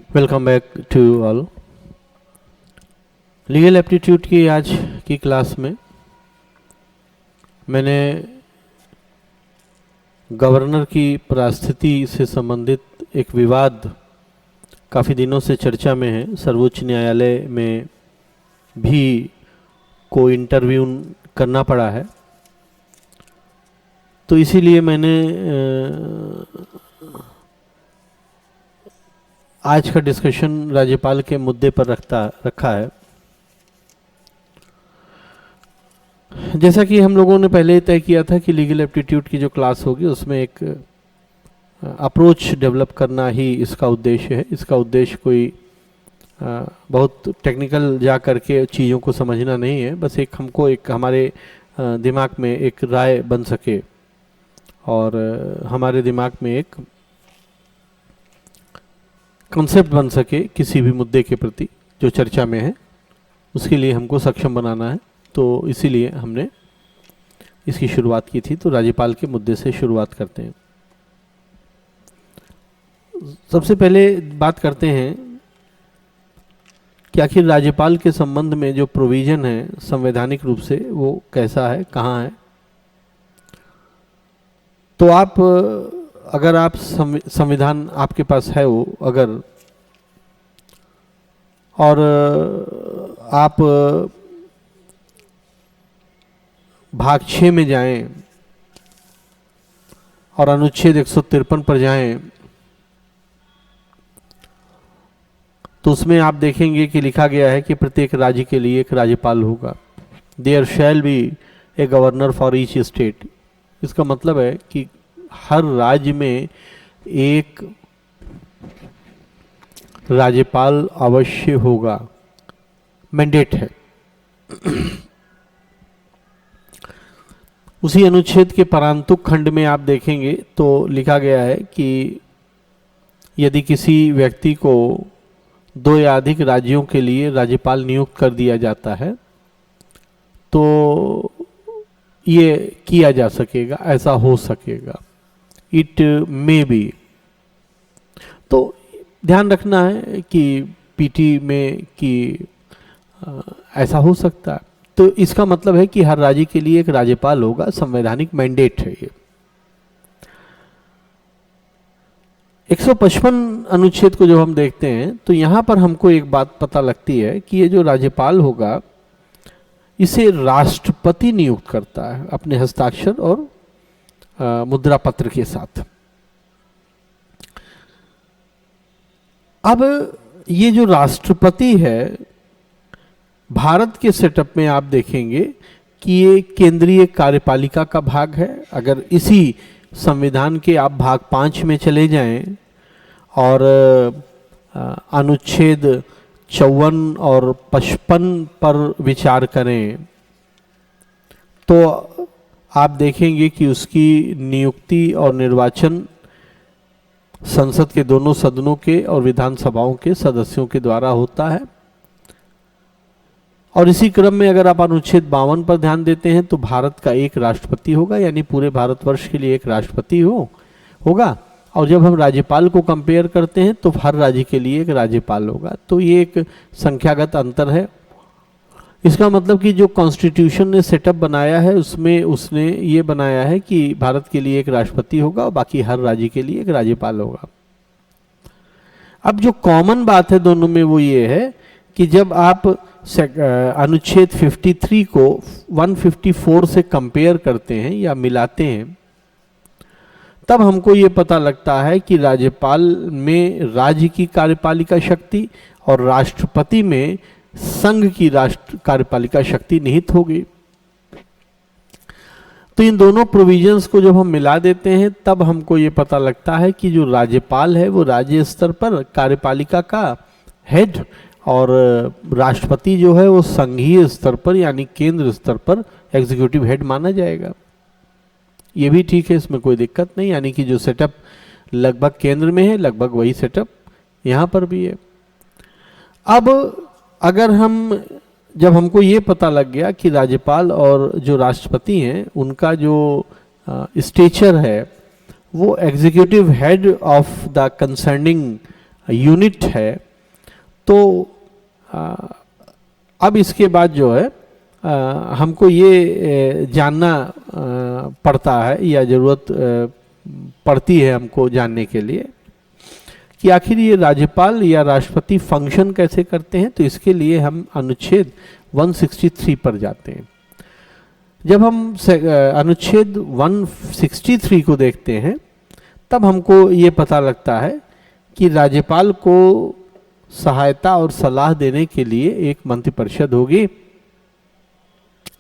Welcome back to all. Legal aptitude की आज की क्लास में मैंने गवर्नर की परास्थिति से संबंधित एक विवाद काफ़ी दिनों से चर्चा में है, सर्वोच्च न्यायालय में भी को इंटरव्यू करना पड़ा है, तो इसीलिए मैंने आज का डिस्कशन राज्यपाल के मुद्दे पर रखा है। जैसा कि हम लोगों ने पहले तय किया था कि लीगल एप्टीट्यूड की जो क्लास होगी उसमें एक अप्रोच डेवलप करना ही इसका उद्देश्य है। इसका उद्देश्य कोई बहुत टेक्निकल जा करके चीज़ों को समझना नहीं है, बस हमको हमारे दिमाग में एक राय बन सके और हमारे दिमाग में एक कॉन्सेप्ट बन सके किसी भी मुद्दे के प्रति जो चर्चा में है, उसके लिए हमको सक्षम बनाना है। तो इसीलिए हमने इसकी शुरुआत की थी। तो राज्यपाल के मुद्दे से शुरुआत करते हैं। सबसे पहले बात करते हैं कि आखिर राज्यपाल के संबंध में जो प्रोविजन है संवैधानिक रूप से वो कैसा है, कहाँ है। तो अगर आप संविधान आपके पास है वो अगर, और आप भाग 6 में जाएं और अनुच्छेद 153 पर जाएं, तो उसमें आप देखेंगे कि लिखा गया है कि प्रत्येक राज्य के लिए एक राज्यपाल होगा। There shall be a governor for each state. इसका मतलब है कि हर राज्य में एक राज्यपाल अवश्य होगा, मैंडेट है। उसी अनुच्छेद के परांतुक खंड में आप देखेंगे तो लिखा गया है कि यदि किसी व्यक्ति को 2 या अधिक राज्यों के लिए राज्यपाल नियुक्त कर दिया जाता है तो ये किया जा सकेगा, ऐसा हो सकेगा, इट मे बी। तो ध्यान रखना है कि पीटी में कि ऐसा हो सकता है। तो इसका मतलब है कि हर राज्य के लिए एक राज्यपाल होगा, संवैधानिक मैंडेट है ये। 155 अनुच्छेद को जब हम देखते हैं तो यहाँ पर हमको एक बात पता लगती है कि ये जो राज्यपाल होगा इसे राष्ट्रपति नियुक्त करता है अपने हस्ताक्षर और मुद्रा पत्र के साथ। अब ये जो राष्ट्रपति है भारत के सेटअप में आप देखेंगे कि ये केंद्रीय कार्यपालिका का भाग है। अगर इसी संविधान के आप भाग 5 में चले जाएं और अनुच्छेद 54 और 55 पर विचार करें तो आप देखेंगे कि उसकी नियुक्ति और निर्वाचन संसद के दोनों सदनों के और विधानसभाओं के सदस्यों के द्वारा होता है। और इसी क्रम में अगर आप अनुच्छेद 52 पर ध्यान देते हैं तो भारत का एक राष्ट्रपति होगा, यानी पूरे भारतवर्ष के लिए एक राष्ट्रपति होगा। और जब हम राज्यपाल को कंपेयर करते हैं तो हर राज्य के लिए एक राज्यपाल होगा। तो ये एक संख्यागत अंतर है। इसका मतलब कि जो कॉन्स्टिट्यूशन ने सेटअप बनाया है उसमें उसने ये बनाया है कि भारत के लिए एक राष्ट्रपति होगा और बाकी हर राज्य के लिए एक राज्यपाल होगा। अब जो कॉमन बात है दोनों में वो ये है कि जब आप अनुच्छेद 53 को 154 से कंपेयर करते हैं या मिलाते हैं तब हमको ये पता लगता है कि राज्यपाल में राज्य की कार्यपालिका शक्ति और राष्ट्रपति में संघ की कार्यपालिका शक्ति निहित होगी। तो इन दोनों प्रोविजंस को जब हम मिला देते हैं तब हमको ये पता लगता है कि जो राज्यपाल है वो राज्य स्तर पर कार्यपालिका का हेड और राष्ट्रपति जो है वो संघीय स्तर पर यानी केंद्र स्तर पर एग्जीक्यूटिव हेड माना जाएगा। ये भी ठीक है, इसमें कोई दिक्कत नहीं, यानी कि जो सेटअप लगभग केंद्र में है लगभग वही सेटअप यहाँ पर भी है। अब अगर जब हमको ये पता लग गया कि राज्यपाल और जो राष्ट्रपति हैं उनका जो स्टेचर है वो executive head of the concerning unit है। तो अब इसके बाद जो है हमको ये जानना पड़ता है या ज़रूरत पड़ती है हमको जानने के लिए कि आखिर ये राज्यपाल या राष्ट्रपति फंक्शन कैसे करते हैं। तो इसके लिए हम अनुच्छेद 163 पर जाते हैं। जब हम अनुच्छेद 163 को देखते हैं तब हमको ये पता लगता है कि राज्यपाल को सहायता और सलाह देने के लिए एक मंत्रिपरिषद होगी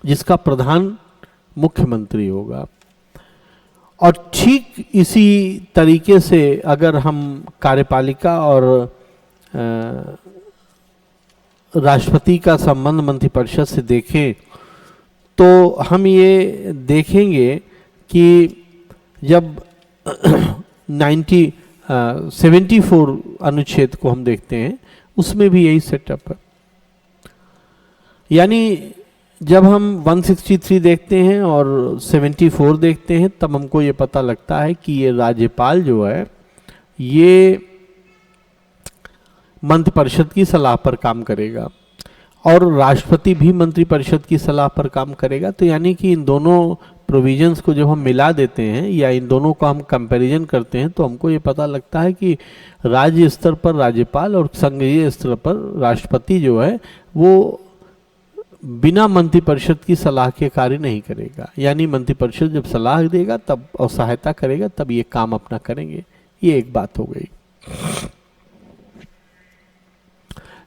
जिसका प्रधान मुख्यमंत्री होगा। और ठीक इसी तरीके से अगर हम कार्यपालिका और राष्ट्रपति का संबंध मंत्रिपरिषद से देखें तो हम ये देखेंगे कि जब 74 अनुच्छेद को हम देखते हैं उसमें भी यही सेटअप है। यानी जब हम 163 देखते हैं और 74 देखते हैं तब हमको ये पता लगता है कि ये राज्यपाल जो है ये मंत्रिपरिषद की सलाह पर काम करेगा और राष्ट्रपति भी मंत्रिपरिषद की सलाह पर काम करेगा। तो यानी कि इन दोनों प्रोविजंस को जब हम मिला देते हैं या इन दोनों का हम कंपैरिजन करते हैं तो हमको ये पता लगता है कि राज्य स्तर पर राज्यपाल और संघीय स्तर पर राष्ट्रपति जो है वो बिना मंत्रिपरिषद की सलाह के कार्य नहीं करेगा। यानी मंत्रिपरिषद जब सलाह देगा तब और सहायता करेगा तब ये काम अपना करेंगे। ये एक बात हो गई।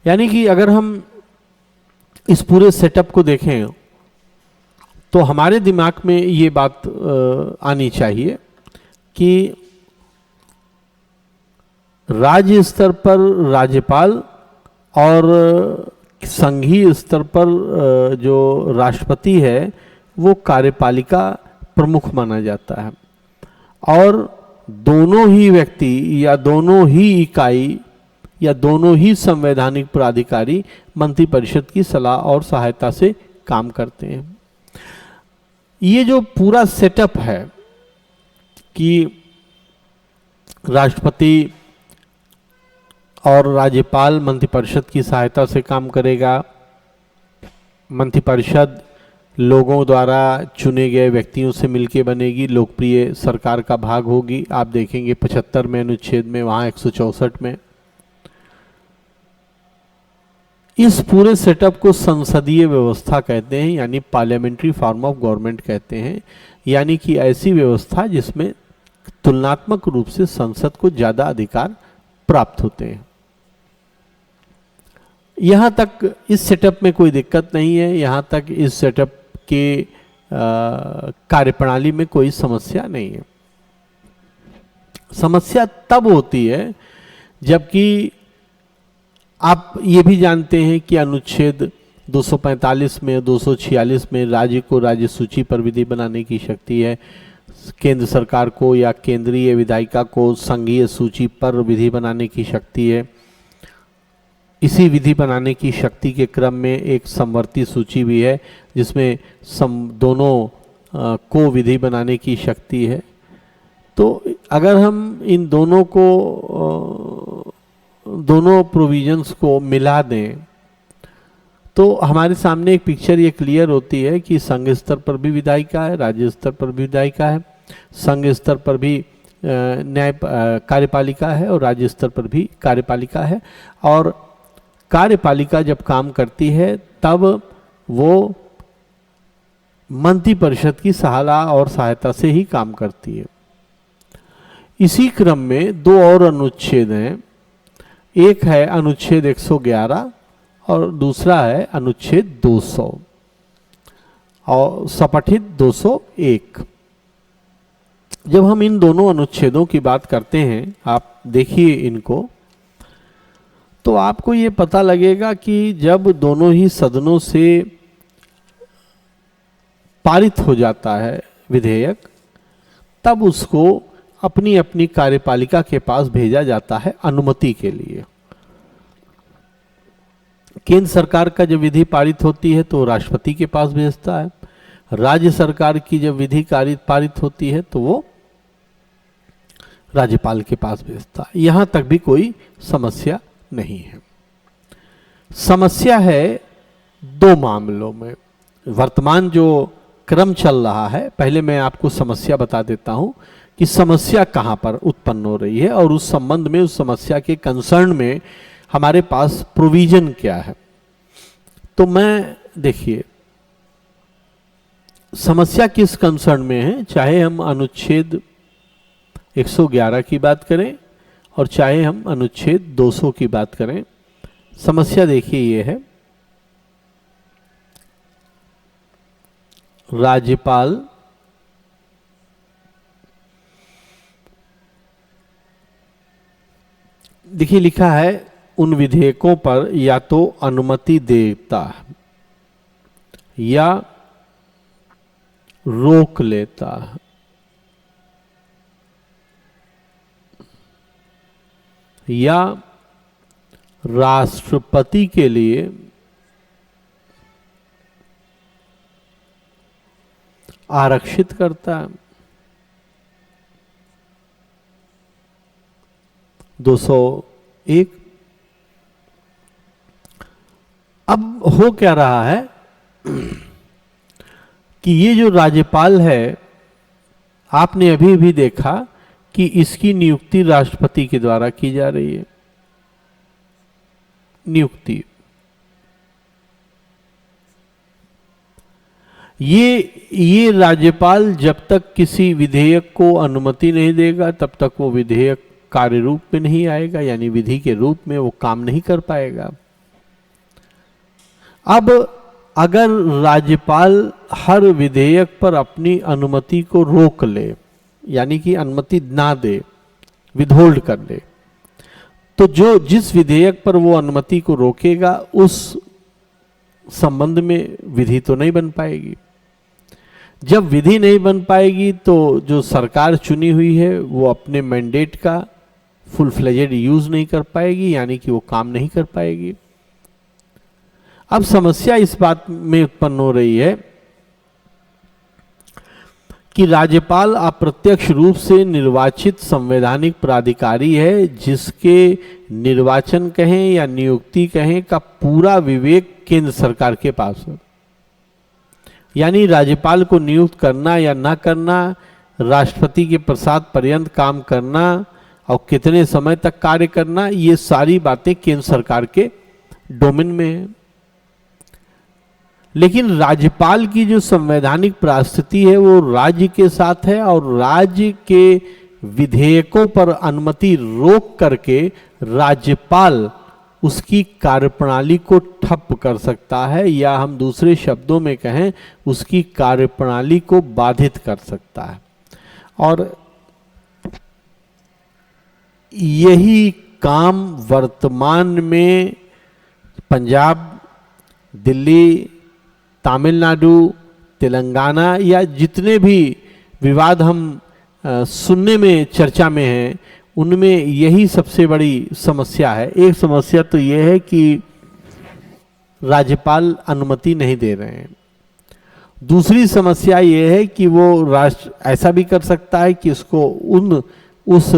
यानी कि अगर हम इस पूरे सेटअप को देखें तो हमारे दिमाग में ये बात आनी चाहिए कि राज्य स्तर पर राज्यपाल और संघीय स्तर पर जो राष्ट्रपति है वो कार्यपालिका प्रमुख माना जाता है और दोनों ही व्यक्ति या दोनों ही इकाई या दोनों ही संवैधानिक प्राधिकारी मंत्रिपरिषद की सलाह और सहायता से काम करते हैं। ये जो पूरा सेटअप है कि राष्ट्रपति और राज्यपाल मंत्रिपरिषद की सहायता से काम करेगा, मंत्रिपरिषद लोगों द्वारा चुने गए व्यक्तियों से मिलके बनेगी, लोकप्रिय सरकार का भाग होगी। आप देखेंगे 75 में अनुच्छेद में, वहाँ 164 में। इस पूरे सेटअप को संसदीय व्यवस्था कहते हैं, यानी पार्लियामेंट्री फॉर्म ऑफ गवर्नमेंट कहते हैं। यानी कि ऐसी व्यवस्था जिसमें तुलनात्मक रूप से संसद को ज्यादा अधिकार प्राप्त होते हैं। यहां तक इस सेटअप में कोई दिक्कत नहीं है, यहां तक इस सेटअप के कार्यप्रणाली में कोई समस्या नहीं है। समस्या तब होती है जबकि आप ये भी जानते हैं कि अनुच्छेद 245 में 246 में राज्य को राज्य सूची पर विधि बनाने की शक्ति है, केंद्र सरकार को या केंद्रीय विधायिका को संघीय सूची पर विधि बनाने की शक्ति है। इसी विधि बनाने की शक्ति के क्रम में एक समवर्ती सूची भी है जिसमें दोनों को विधि बनाने की शक्ति है। तो अगर हम इन दोनों को दोनों प्रोविजंस को मिला दें तो हमारे सामने एक पिक्चर ये क्लियर होती है कि संघ स्तर पर भी विधायिका है, राज्य स्तर पर भी विधायिका है, संघ स्तर पर भी न्याय कार्यपालिका है और राज्य स्तर पर भी कार्यपालिका है। और कार्यपालिका जब काम करती है तब वो मंत्रिपरिषद की सलाह और सहायता से ही काम करती है। इसी क्रम में दो और अनुच्छेद हैं, एक है अनुच्छेद 111 और दूसरा है अनुच्छेद 200 और सपठित 201। जब हम इन दोनों अनुच्छेदों की बात करते हैं, आप देखिए इनको, तो आपको ये पता लगेगा कि जब दोनों ही सदनों से पारित हो जाता है विधेयक, तब उसको अपनी अपनी कार्यपालिका के पास भेजा जाता है अनुमति के लिए। केंद्र सरकार का जब विधि पारित होती है तो राष्ट्रपति के पास भेजता है, राज्य सरकार की जब विधि पारित होती है तो वो राज्यपाल के पास भेजता है। यहां तक भी कोई समस्या नहीं है। समस्या है दो मामलों में। वर्तमान जो क्रम चल रहा है, पहले मैं आपको समस्या बता देता हूं कि समस्या कहां पर उत्पन्न हो रही है और उस संबंध में, उस समस्या के कंसर्न में हमारे पास प्रोविजन क्या है। तो मैं देखिए, समस्या किस कंसर्न में है, चाहे हम अनुच्छेद 111 की बात करें और चाहे हम अनुच्छेद 200 की बात करें, समस्या देखिए ये है, राज्यपाल देखिए लिखा है उन विधेयकों पर या तो अनुमति देता है या रोक लेता है। या राष्ट्रपति के लिए आरक्षित करता है। 201। अब हो क्या रहा है कि ये जो राज्यपाल है, आपने अभी भी देखा कि इसकी नियुक्ति राष्ट्रपति के द्वारा की जा रही है। नियुक्ति ये राज्यपाल जब तक किसी विधेयक को अनुमति नहीं देगा तब तक वो विधेयक कार्य रूप में नहीं आएगा, यानी विधि के रूप में वो काम नहीं कर पाएगा। अब अगर राज्यपाल हर विधेयक पर अपनी अनुमति को रोक ले, यानी कि अनुमति ना दे, विथहोल्ड कर ले, तो जिस विधेयक पर वो अनुमति को रोकेगा उस संबंध में विधि तो नहीं बन पाएगी। जब विधि नहीं बन पाएगी तो जो सरकार चुनी हुई है वो अपने मैंडेट का फुल फ्लेजेड यूज नहीं कर पाएगी, यानी कि वो काम नहीं कर पाएगी। अब समस्या इस बात में उत्पन्न हो रही है कि राज्यपाल अप्रत्यक्ष रूप से निर्वाचित संवैधानिक प्राधिकारी है, जिसके निर्वाचन कहें या नियुक्ति कहें का पूरा विवेक केंद्र सरकार के पास है। यानी राज्यपाल को नियुक्त करना या ना करना, राष्ट्रपति के प्रसाद पर्यंत काम करना और कितने समय तक कार्य करना, ये सारी बातें केंद्र सरकार के डोमेन में है। लेकिन राज्यपाल की जो संवैधानिक परिस्थिति है वो राज्य के साथ है और राज्य के विधेयकों पर अनुमति रोक करके राज्यपाल उसकी कार्यप्रणाली को ठप कर सकता है, या हम दूसरे शब्दों में कहें उसकी कार्यप्रणाली को बाधित कर सकता है। और यही काम वर्तमान में पंजाब, दिल्ली, तमिलनाडु, तेलंगाना या जितने भी विवाद हम सुनने में, चर्चा में हैं, उनमें यही सबसे बड़ी समस्या है। एक समस्या तो यह है कि राज्यपाल अनुमति नहीं दे रहे हैं। दूसरी समस्या यह है कि वो राष्ट्र ऐसा भी कर सकता है कि उसको उस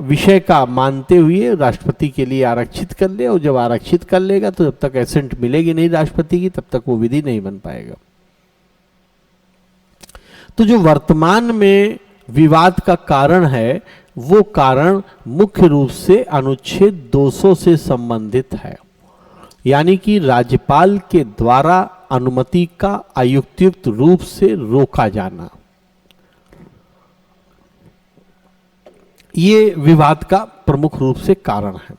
विषय का मानते हुए राष्ट्रपति के लिए आरक्षित कर ले, और जब आरक्षित कर लेगा तो जब तक एसेंट मिलेगी नहीं राष्ट्रपति की तब तक वो विधि नहीं बन पाएगा। तो जो वर्तमान में विवाद का कारण है वो कारण मुख्य रूप से अनुच्छेद 200 से संबंधित है, यानी कि राज्यपाल के द्वारा अनुमति का अयुक्तियुक्त रूप से रोका जाना। ये विवाद का प्रमुख रूप से कारण है।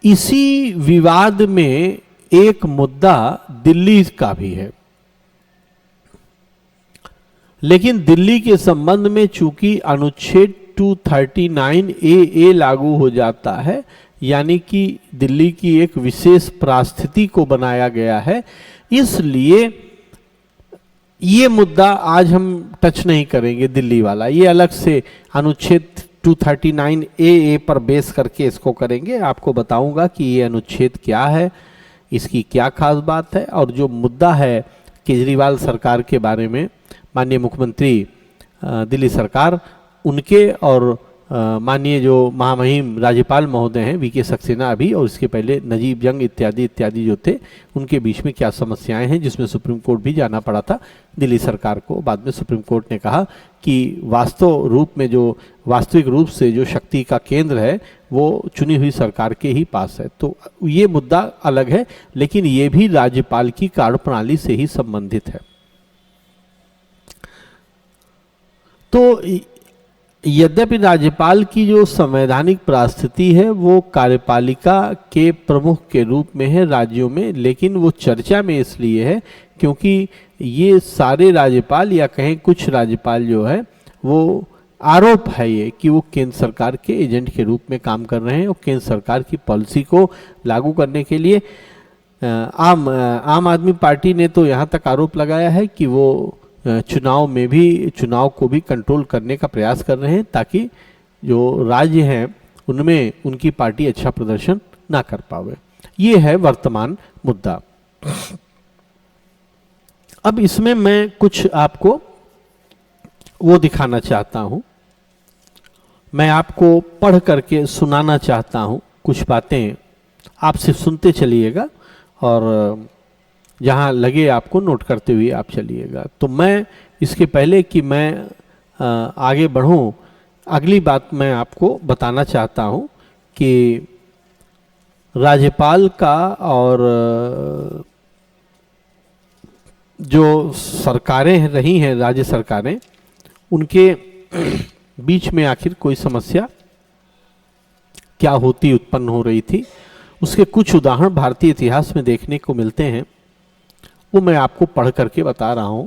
इसी विवाद में एक मुद्दा दिल्ली का भी है, लेकिन दिल्ली के संबंध में चूंकि अनुच्छेद 239A लागू हो जाता है, यानी कि दिल्ली की एक विशेष परिस्थिति को बनाया गया है, इसलिए ये मुद्दा आज हम टच नहीं करेंगे। दिल्ली वाला ये अलग से अनुच्छेद 239A पर बेस करके इसको करेंगे। आपको बताऊंगा कि ये अनुच्छेद क्या है, इसकी क्या खास बात है, और जो मुद्दा है केजरीवाल सरकार के बारे में, माननीय मुख्यमंत्री दिल्ली सरकार उनके और माननीय जो महामहिम राज्यपाल महोदय हैं वीके सक्सेना अभी, और इसके पहले नजीब जंग इत्यादि इत्यादि जो थे, उनके बीच में क्या समस्याएं हैं, जिसमें सुप्रीम कोर्ट भी जाना पड़ा था दिल्ली सरकार को। बाद में सुप्रीम कोर्ट ने कहा कि वास्तविक रूप से जो शक्ति का केंद्र है वो चुनी हुई सरकार के ही पास है। तो ये मुद्दा अलग है, लेकिन ये भी राज्यपाल की कार्यप्रणाली से ही संबंधित है। तो यद्यपि राज्यपाल की जो संवैधानिक परिस्थिति है वो कार्यपालिका के प्रमुख के रूप में है राज्यों में, लेकिन वो चर्चा में इसलिए है क्योंकि ये सारे राज्यपाल या कहें कुछ राज्यपाल जो है वो आरोप है ये कि वो केंद्र सरकार के एजेंट के रूप में काम कर रहे हैं और केंद्र सरकार की पॉलिसी को लागू करने के लिए आम आदमी पार्टी ने तो यहाँ तक आरोप लगाया है कि वो चुनाव को भी कंट्रोल करने का प्रयास कर रहे हैं ताकि जो राज्य हैं उनमें उनकी पार्टी अच्छा प्रदर्शन ना कर पावे। ये है वर्तमान मुद्दा। अब इसमें मैं कुछ आपको वो दिखाना चाहता हूं, मैं आपको पढ़ करके सुनाना चाहता हूं कुछ बातें, आप सिर्फ सुनते चलिएगा और जहाँ लगे आपको नोट करते हुए आप चलिएगा। तो मैं इसके पहले कि मैं आगे बढ़ूं, अगली बात मैं आपको बताना चाहता हूं कि राज्यपाल का और जो सरकारें रही हैं, राज्य सरकारें, उनके बीच में आखिर कोई समस्या क्या होती उत्पन्न हो रही थी, उसके कुछ उदाहरण भारतीय इतिहास में देखने को मिलते हैं। वो मैं आपको पढ़ करके बता रहा हूं,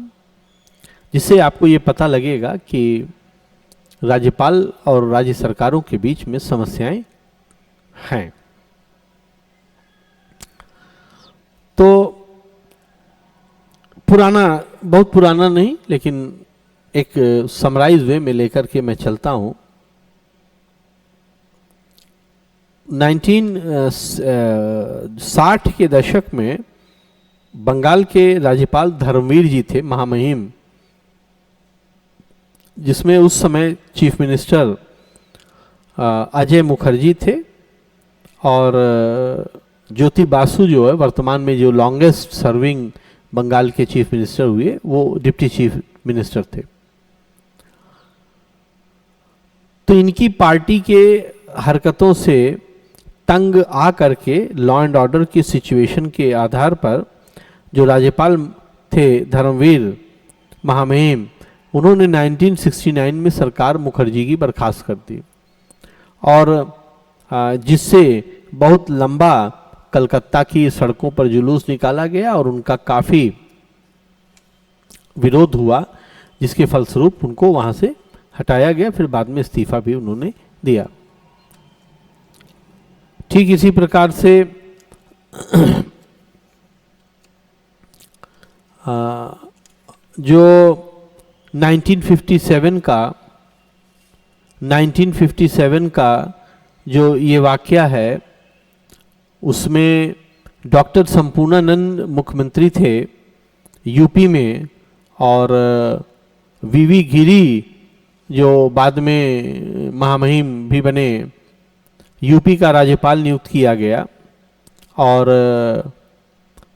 जिससे आपको ये पता लगेगा कि राज्यपाल और राज्य सरकारों के बीच में समस्याएं हैं। तो बहुत पुराना नहीं, लेकिन एक समराइज वे में लेकर के मैं चलता हूं। 1960 के दशक में बंगाल के राज्यपाल धर्मवीर जी थे, महामहिम, जिसमें उस समय चीफ मिनिस्टर अजय मुखर्जी थे और ज्योति बासु जो है वर्तमान में जो लॉन्गेस्ट सर्विंग बंगाल के चीफ मिनिस्टर हुए, वो डिप्टी चीफ मिनिस्टर थे। तो इनकी पार्टी के हरकतों से तंग आ करके लॉ एंड ऑर्डर की सिचुएशन के आधार पर जो राज्यपाल थे धर्मवीर महामहिम, उन्होंने 1969 में सरकार मुखर्जी की बर्खास्त कर दी और जिससे बहुत लंबा कलकत्ता की सड़कों पर जुलूस निकाला गया और उनका काफ़ी विरोध हुआ, जिसके फलस्वरूप उनको वहाँ से हटाया गया। फिर बाद में इस्तीफा भी उन्होंने दिया। ठीक इसी प्रकार से जो 1957 का जो ये वाकया है, उसमें डॉक्टर संपूर्णानंद मुख्यमंत्री थे यूपी में और वीवी गिरी जो बाद में महामहिम भी बने, यूपी का राज्यपाल नियुक्त किया गया। और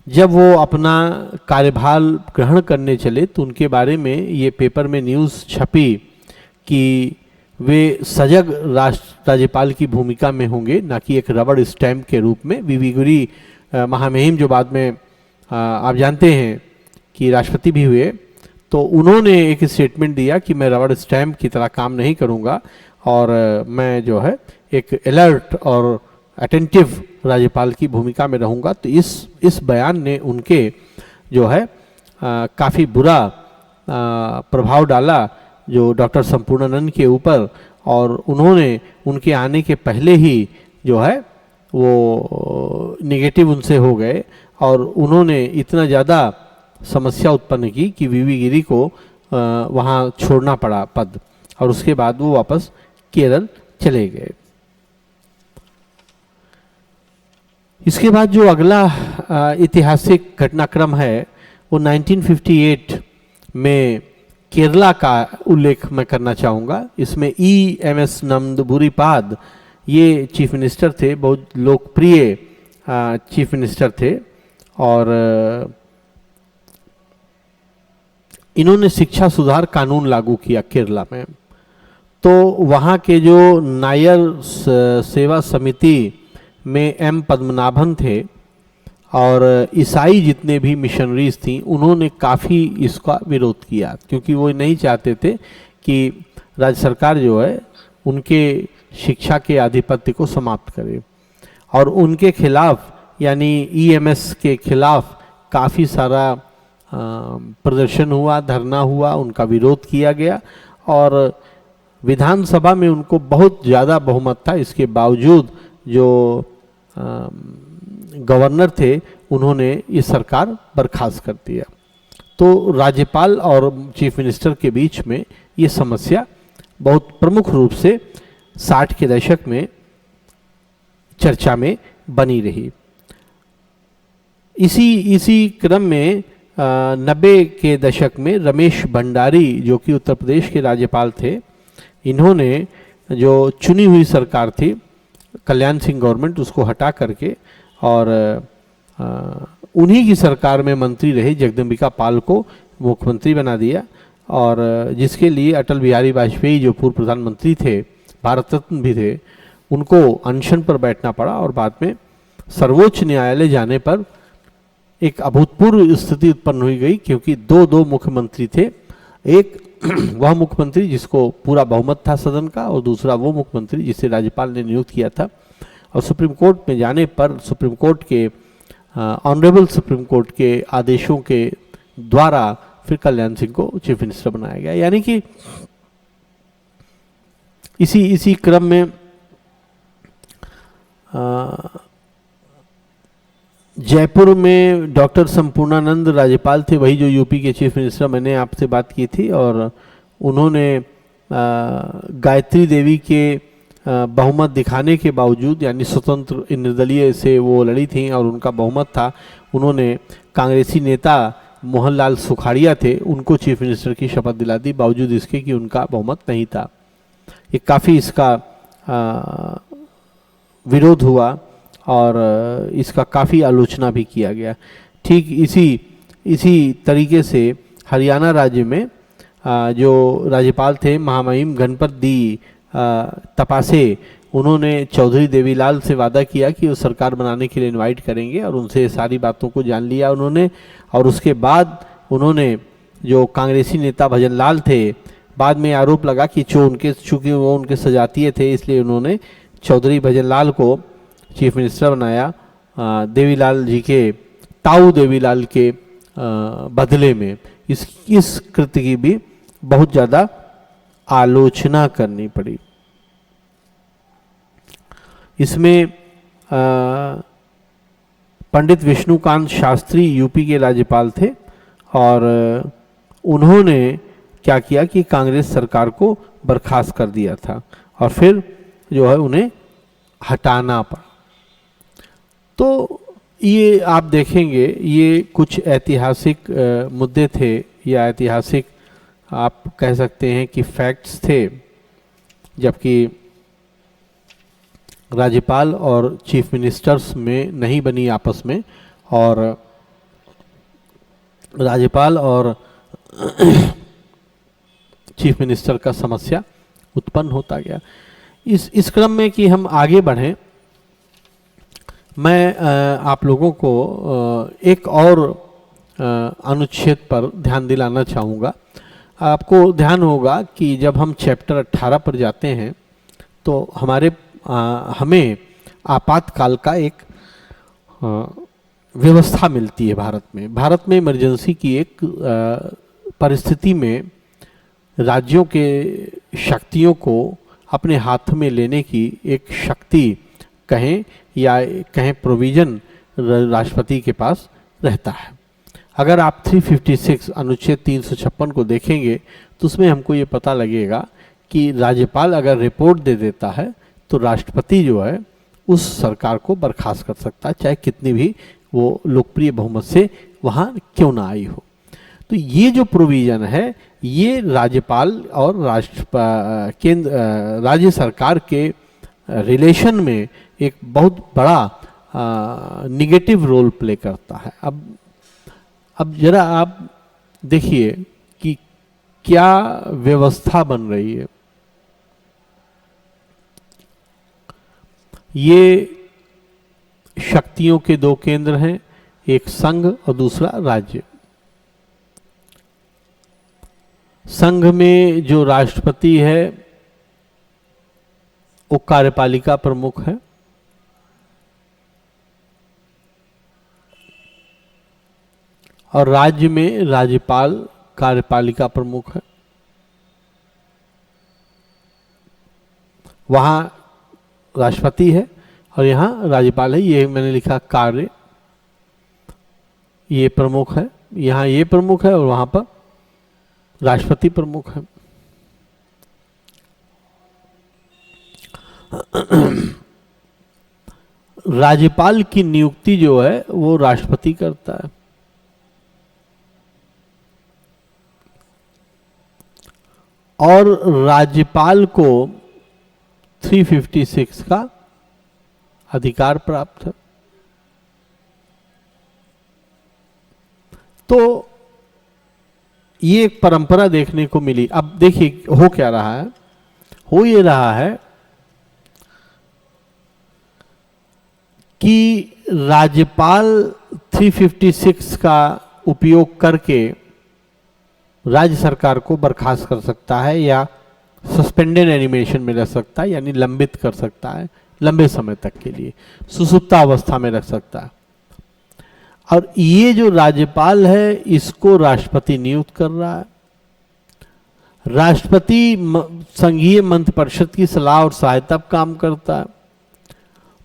जब वो अपना कार्यभार ग्रहण करने चले तो उनके बारे में ये पेपर में न्यूज़ छपी कि वे सजग राज्यपाल की भूमिका में होंगे, ना कि एक रबड़ स्टैम्प के रूप में। वीवी गिरी महामहिम जो बाद में आप जानते हैं कि राष्ट्रपति भी हुए, तो उन्होंने एक स्टेटमेंट दिया कि मैं रबड़ स्टैम्प की तरह काम नहीं करूंगा और मैं जो है एक अलर्ट और अटेंटिव राज्यपाल की भूमिका में रहूंगा। तो इस बयान ने उनके जो है काफ़ी बुरा प्रभाव डाला जो डॉक्टर संपूर्णानंद के ऊपर, और उन्होंने उनके आने के पहले ही जो है वो निगेटिव उनसे हो गए और उन्होंने इतना ज़्यादा समस्या उत्पन्न की कि वीवी गिरी को वहाँ छोड़ना पड़ा पद, और उसके बाद वो वापस केरल चले गए। इसके बाद जो अगला ऐतिहासिक घटनाक्रम है वो 1958 में केरला का उल्लेख मैं करना चाहूँगा। इसमें EMS नंदबुरीपाद ये चीफ मिनिस्टर थे, बहुत लोकप्रिय चीफ मिनिस्टर थे, और इन्होंने शिक्षा सुधार कानून लागू किया केरला में। तो वहाँ के जो नायर सेवा समिति में M पद्मनाभन थे और ईसाई जितने भी मिशनरीज थी, उन्होंने काफ़ी इसका विरोध किया, क्योंकि वो नहीं चाहते थे कि राज्य सरकार जो है उनके शिक्षा के आधिपत्य को समाप्त करे। और उनके खिलाफ यानी EMS के खिलाफ काफ़ी सारा प्रदर्शन हुआ, धरना हुआ, उनका विरोध किया गया, और विधानसभा में उनको बहुत ज़्यादा बहुमत था। इसके बावजूद जो गवर्नर थे उन्होंने ये सरकार बर्खास्त कर दिया। तो राज्यपाल और चीफ मिनिस्टर के बीच में ये समस्या बहुत प्रमुख रूप से 60 के दशक में चर्चा में बनी रही। इसी क्रम में 90 के दशक में रमेश भंडारी जो कि उत्तर प्रदेश के राज्यपाल थे, इन्होंने जो चुनी हुई सरकार थी कल्याण सिंह गवर्नमेंट, उसको हटा करके और उन्हीं की सरकार में मंत्री रहे जगदम्बिका पाल को मुख्यमंत्री बना दिया, और जिसके लिए अटल बिहारी वाजपेयी जो पूर्व प्रधानमंत्री थे, भारत रत्न भी थे, उनको अनशन पर बैठना पड़ा। और बाद में सर्वोच्च न्यायालय जाने पर एक अभूतपूर्व स्थिति उत्पन्न हुई गई, क्योंकि दो मुख्यमंत्री थे। एक वह मुख्यमंत्री जिसको पूरा बहुमत था सदन का, और दूसरा वो मुख्यमंत्री जिसे राज्यपाल ने नियुक्त किया था। और सुप्रीम कोर्ट में जाने पर सुप्रीम कोर्ट के ऑनरेबल सुप्रीम कोर्ट के आदेशों के द्वारा फिर कल्याण सिंह को चीफ मिनिस्टर बनाया गया। यानी कि इसी क्रम में जयपुर में डॉक्टर संपूर्णानंद राज्यपाल थे, वही जो यूपी के चीफ मिनिस्टर मैंने आपसे बात की थी, और उन्होंने गायत्री देवी के बहुमत दिखाने के बावजूद, यानी स्वतंत्र निर्दलीय से वो लड़ी थी और उनका बहुमत था, उन्होंने कांग्रेसी नेता मोहनलाल सुखाड़िया थे, उनको चीफ मिनिस्टर की शपथ दिला दी, बावजूद इसके कि उनका बहुमत नहीं था। ये काफ़ी इसका विरोध हुआ और इसका काफ़ी आलोचना भी किया गया। ठीक इसी तरीके से हरियाणा राज्य में जो राज्यपाल थे महामहिम गणपत दी तपासे, उन्होंने चौधरी देवीलाल से वादा किया कि वो सरकार बनाने के लिए इनवाइट करेंगे, और उनसे सारी बातों को जान लिया उन्होंने। और उसके बाद उन्होंने जो कांग्रेसी नेता भजन लाल थे, बाद में आरोप लगा कि चूँकि वो उनके सजातीय थे, इसलिए उन्होंने चौधरी भजन लाल को चीफ मिनिस्टर बनाया, देवीलाल जी के, ताऊ देवीलाल के बदले में। इस कृत्य की भी बहुत ज़्यादा आलोचना करनी पड़ी। इसमें पंडित विष्णुकांत शास्त्री यूपी के राज्यपाल थे, और उन्होंने क्या किया कि कांग्रेस सरकार को बर्खास्त कर दिया था, और फिर जो है उन्हें हटाना पड़ा। तो ये आप देखेंगे, ये कुछ ऐतिहासिक मुद्दे थे, या ऐतिहासिक आप कह सकते हैं कि फैक्ट्स थे, जबकि राज्यपाल और चीफ मिनिस्टर्स में नहीं बनी आपस में, और राज्यपाल और चीफ मिनिस्टर का समस्या उत्पन्न होता गया। इस क्रम में कि हम आगे बढ़ें, मैं आप लोगों को एक और अनुच्छेद पर ध्यान दिलाना चाहूँगा। आपको ध्यान होगा कि जब हम चैप्टर 18 पर जाते हैं तो हमें आपातकाल का एक व्यवस्था मिलती है भारत में इमरजेंसी की एक परिस्थिति में राज्यों के शक्तियों को अपने हाथ में लेने की एक शक्ति कहें या कहें प्रोविजन राष्ट्रपति के पास रहता है। अगर आप 356 अनुच्छेद 356 को देखेंगे तो उसमें हमको ये पता लगेगा कि राज्यपाल अगर रिपोर्ट दे देता है तो राष्ट्रपति जो है उस सरकार को बर्खास्त कर सकता है, चाहे कितनी भी वो लोकप्रिय बहुमत से वहाँ क्यों ना आई हो। तो ये जो प्रोविजन है ये राज्यपाल और राज्य सरकार के रिलेशन में एक बहुत बड़ा निगेटिव रोल प्ले करता है। अब जरा आप देखिए कि क्या व्यवस्था बन रही है। ये शक्तियों के दो केंद्र हैं, एक संघ और दूसरा राज्य। संघ में जो राष्ट्रपति है वो कार्यपालिका प्रमुख है, और राज्य में राज्यपाल कार्यपालिका प्रमुख है। वहां राष्ट्रपति है और यहाँ राज्यपाल है। ये मैंने लिखा कार्य, ये प्रमुख है, यहाँ ये प्रमुख है और वहाँ पर राष्ट्रपति प्रमुख है। राज्यपाल की नियुक्ति जो है वो राष्ट्रपति करता है, और राज्यपाल को 356 का अधिकार प्राप्त है। तो ये एक परंपरा देखने को मिली। अब देखिए हो क्या रहा है, हो ये रहा है कि राज्यपाल 356 का उपयोग करके राज्य सरकार को बर्खास्त कर सकता है या सस्पेंडेड एनिमेशन में रख सकता है, यानी लंबित कर सकता है लंबे समय तक के लिए, सुसुप्ता अवस्था में रख सकता है। और ये जो राज्यपाल है इसको राष्ट्रपति नियुक्त कर रहा है। राष्ट्रपति संघीय मंत्रिपरिषद की सलाह और सहायता पर काम करता है।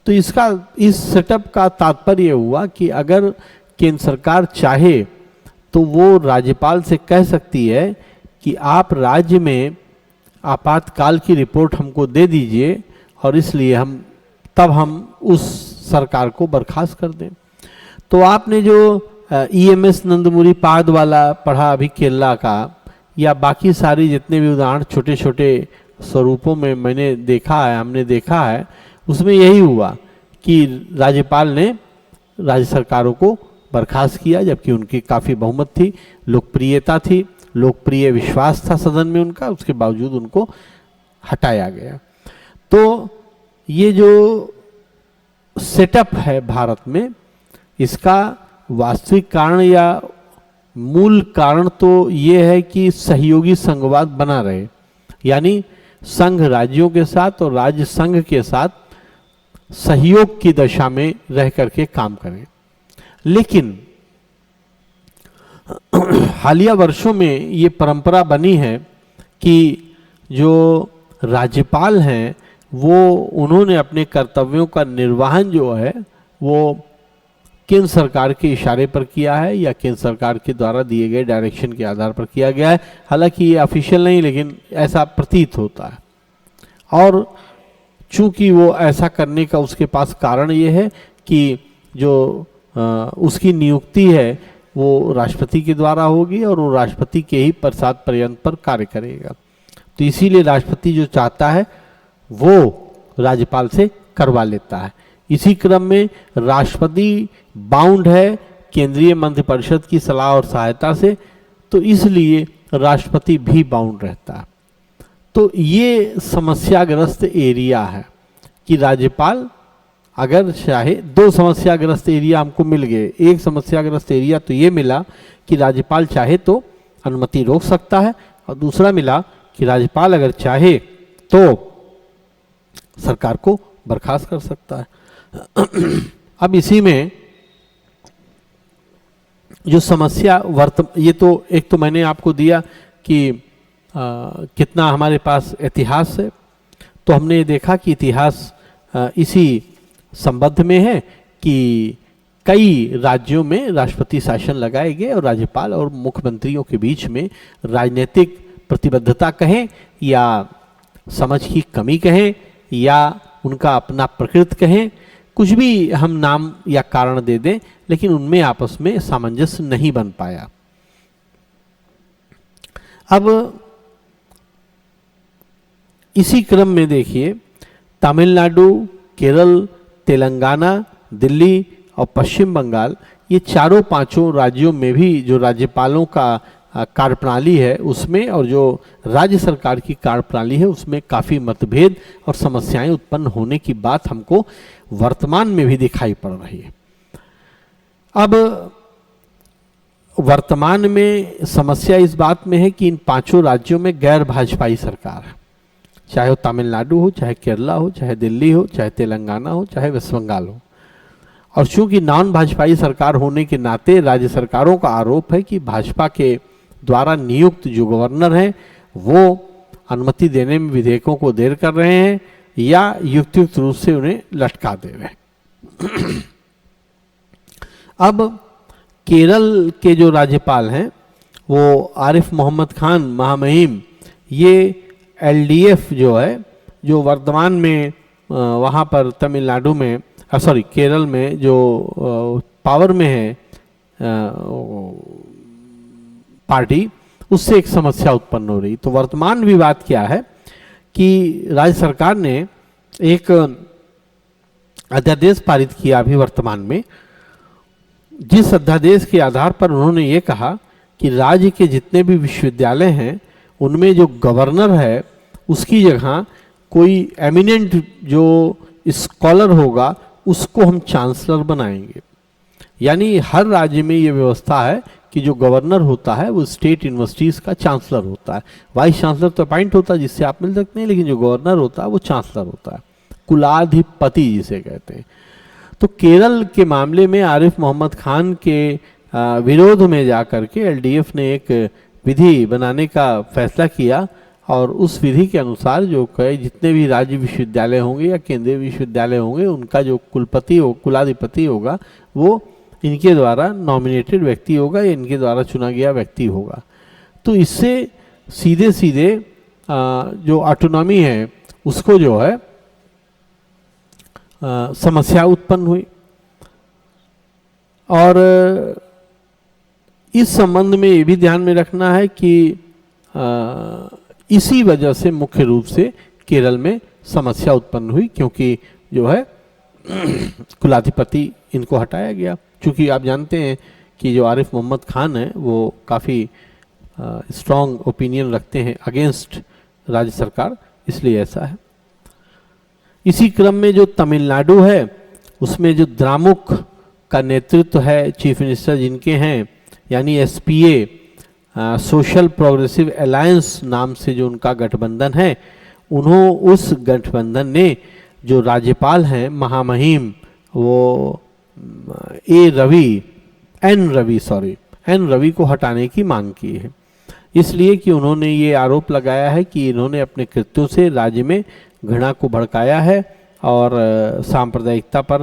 तो इस सेटअप का तात्पर्य हुआ कि अगर केंद्र सरकार चाहे तो वो राज्यपाल से कह सकती है कि आप राज्य में आपातकाल की रिपोर्ट हमको दे दीजिए, और इसलिए हम उस सरकार को बर्खास्त कर दें। तो आपने जो EMS नंदमुरी पाद वाला पढ़ा अभी केरला का, या बाकी सारी जितने भी उदाहरण छोटे छोटे स्वरूपों में हमने देखा है, उसमें यही हुआ कि राज्यपाल ने राज्य सरकारों को बर्खास्त किया, जबकि उनकी काफ़ी बहुमत थी, लोकप्रियता थी, लोकप्रिय विश्वास था सदन में उनका, उसके बावजूद उनको हटाया गया। तो ये जो सेटअप है भारत में, इसका वास्तविक कारण या मूल कारण तो ये है कि सहयोगी संघवाद बना रहे, यानी संघ राज्यों के साथ और राज्य संघ के साथ सहयोग की दशा में रह करके काम करें। लेकिन हालिया वर्षों में ये परंपरा बनी है कि जो राज्यपाल हैं उन्होंने अपने कर्तव्यों का निर्वहन जो है वो केंद्र सरकार के इशारे पर किया है या केंद्र सरकार के द्वारा दिए गए डायरेक्शन के आधार पर किया गया है। हालांकि ये ऑफिशियल नहीं, लेकिन ऐसा प्रतीत होता है। और चूंकि वो ऐसा करने का उसके पास कारण ये है कि जो उसकी नियुक्ति है वो राष्ट्रपति के द्वारा होगी और वो राष्ट्रपति के ही प्रसाद पर्यंत पर कार्य करेगा। तो इसीलिए राष्ट्रपति जो चाहता है वो राज्यपाल से करवा लेता है। इसी क्रम में राष्ट्रपति बाउंड है केंद्रीय मंत्रिपरिषद की सलाह और सहायता से, तो इसलिए राष्ट्रपति भी बाउंड रहता है। तो ये समस्याग्रस्त एरिया है कि राज्यपाल अगर चाहे, दो समस्याग्रस्त एरिया हमको मिल गए। एक समस्याग्रस्त एरिया तो ये मिला कि राज्यपाल चाहे तो अनुमति रोक सकता है, और दूसरा मिला कि राज्यपाल अगर चाहे तो सरकार को बर्खास्त कर सकता है। अब इसी में जो समस्या ये तो एक तो मैंने आपको दिया कि कितना हमारे पास इतिहास है। तो हमने देखा कि इतिहास इसी संबंध में है कि कई राज्यों में राष्ट्रपति शासन लगाए गए और राज्यपाल और मुख्यमंत्रियों के बीच में राजनीतिक प्रतिबद्धता कहें या समझ की कमी कहें या उनका अपना प्रकृति कहें, कुछ भी हम नाम या कारण दे दें, लेकिन उनमें आपस में सामंजस्य नहीं बन पाया। अब इसी क्रम में देखिए, तमिलनाडु, केरल, तेलंगाना, दिल्ली और पश्चिम बंगाल, ये चारों पांचों राज्यों में भी जो राज्यपालों का कार्यप्रणाली है उसमें और जो राज्य सरकार की कार्यप्रणाली है उसमें काफ़ी मतभेद और समस्याएं उत्पन्न होने की बात हमको वर्तमान में भी दिखाई पड़ रही है। अब वर्तमान में समस्या इस बात में है कि इन पांचों राज्यों में गैर भाजपाई सरकार है, चाहे वो तमिलनाडु हो, चाहे केरला हो, चाहे दिल्ली हो, चाहे तेलंगाना हो, चाहे वेस्ट बंगाल हो। और चूंकि नॉन भाजपाई सरकार होने के नाते राज्य सरकारों का आरोप है कि भाजपा के द्वारा नियुक्त जो गवर्नर हैं वो अनुमति देने में विधेयकों को देर कर रहे हैं या युक्तियुक्त रूप से उन्हें लटका दे रहे हैं। अब केरल के जो राज्यपाल हैं वो आरिफ मोहम्मद खान महामहिम, ये एलडीएफ जो है, जो वर्तमान में वहाँ पर तमिलनाडु में केरल में जो पावर में है पार्टी, उससे एक समस्या उत्पन्न हो रही। तो वर्तमान विवाद क्या है कि राज्य सरकार ने एक अध्यादेश पारित किया अभी वर्तमान में, जिस अध्यादेश के आधार पर उन्होंने ये कहा कि राज्य के जितने भी विश्वविद्यालय हैं उनमें जो गवर्नर है उसकी जगह कोई एमिनेंट जो स्कॉलर होगा उसको हम चांसलर बनाएंगे। यानी हर राज्य में ये व्यवस्था है कि जो गवर्नर होता है वो स्टेट यूनिवर्सिटीज़ का चांसलर होता है। वाइस चांसलर तो अपॉइंट होता है जिससे आप मिल सकते हैं, लेकिन जो गवर्नर होता है वो चांसलर होता है, कुलाधिपति जिसे कहते हैं। तो केरल के मामले में आरिफ मोहम्मद खान के विरोध में जाकर के एलडीएफ ने एक विधि बनाने का फैसला किया और उस विधि के अनुसार जो जितने भी राज्य विश्वविद्यालय होंगे या केंद्रीय विश्वविद्यालय होंगे उनका जो कुलपति हो, कुलाधिपति होगा, वो इनके द्वारा नॉमिनेटेड व्यक्ति होगा या इनके द्वारा चुना गया व्यक्ति होगा। तो इससे सीधे सीधे जो ऑटोनॉमी है उसको जो है समस्या उत्पन्न हुई। और इस संबंध में ये भी ध्यान में रखना है कि इसी वजह से मुख्य रूप से केरल में समस्या उत्पन्न हुई, क्योंकि जो है कुलाधिपति इनको हटाया गया। क्योंकि आप जानते हैं कि जो आरिफ मोहम्मद खान है वो काफ़ी स्ट्रॉन्ग ओपिनियन रखते हैं अगेंस्ट राज्य सरकार, इसलिए ऐसा है। इसी क्रम में जो तमिलनाडु है उसमें जो द्रामुक का नेतृत्व है, चीफ मिनिस्टर जिनके हैं, यानी एसपीए, सोशल प्रोग्रेसिव अलायंस नाम से जो उनका गठबंधन है, उस गठबंधन ने जो राज्यपाल हैं महामहिम वो एन रवि को हटाने की मांग की है। इसलिए कि उन्होंने ये आरोप लगाया है कि इन्होंने अपने कृत्यों से राज्य में घृणा को भड़काया है और सांप्रदायिकता पर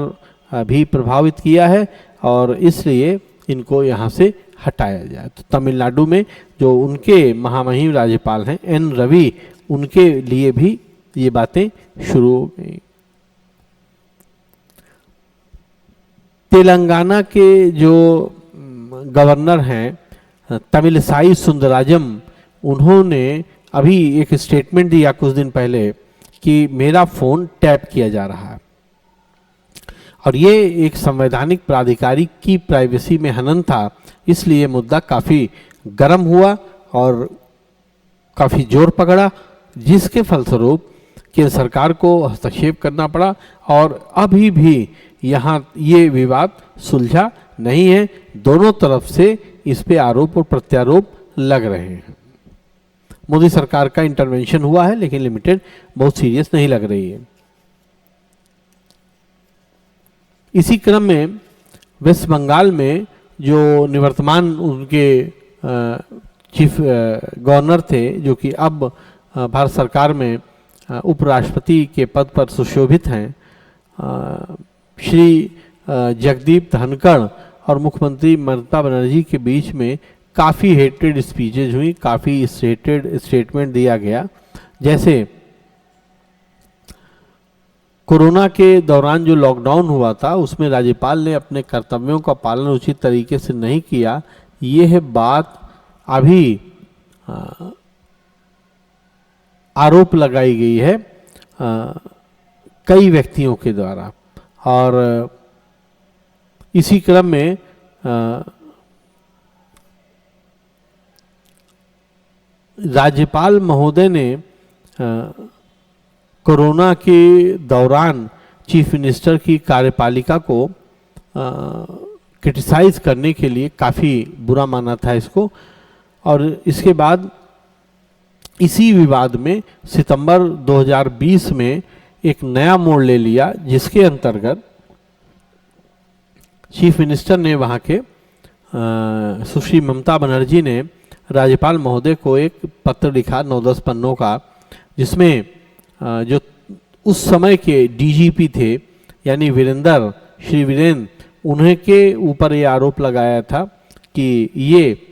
भी प्रभावित किया है और इसलिए इनको यहाँ से हटाया जाए। तो तमिलनाडु में जो उनके महामहिम राज्यपाल हैं एन रवि, उनके लिए भी ये बातें शुरू हो गई। तेलंगाना के जो गवर्नर हैं तमिलिसाई सुंदराजम, उन्होंने अभी एक स्टेटमेंट दिया कुछ दिन पहले कि मेरा फ़ोन टैप किया जा रहा है और ये एक संवैधानिक प्राधिकारी की प्राइवेसी में हनन था, इसलिए मुद्दा काफ़ी गर्म हुआ और काफ़ी जोर पकड़ा, जिसके फलस्वरूप केंद्र सरकार को हस्तक्षेप करना पड़ा और अभी भी यहाँ ये विवाद सुलझा नहीं है। दोनों तरफ से इस पे आरोप और प्रत्यारोप लग रहे हैं। मोदी सरकार का इंटरवेंशन हुआ है लेकिन लिमिटेड, बहुत सीरियस नहीं लग रही है। इसी क्रम में वेस्ट बंगाल में जो निवर्तमान उनके चीफ गवर्नर थे, जो कि अब भारत सरकार में उपराष्ट्रपति के पद पर सुशोभित हैं, श्री जगदीप धनखड़ और मुख्यमंत्री ममता बनर्जी के बीच में काफ़ी हेटेड स्पीचेज हुई, काफ़ी हेटेड स्टेटमेंट दिया गया। जैसे कोरोना के दौरान जो लॉकडाउन हुआ था उसमें राज्यपाल ने अपने कर्तव्यों का पालन उचित तरीके से नहीं किया, यह बात अभी आरोप लगाई गई है कई व्यक्तियों के द्वारा। और इसी क्रम में राज्यपाल महोदय ने कोरोना के दौरान चीफ मिनिस्टर की कार्यपालिका को क्रिटिसाइज करने के लिए काफ़ी बुरा माना था इसको। और इसके बाद इसी विवाद में सितंबर 2020 में एक नया मोड़ ले लिया, जिसके अंतर्गत चीफ मिनिस्टर ने वहाँ के सुश्री ममता बनर्जी ने राज्यपाल महोदय को एक पत्र लिखा 9-10 पन्नों का, जिसमें जो उस समय के डीजीपी थे यानी श्री वीरेंद्र, उन्हें के ऊपर ये आरोप लगाया था कि ये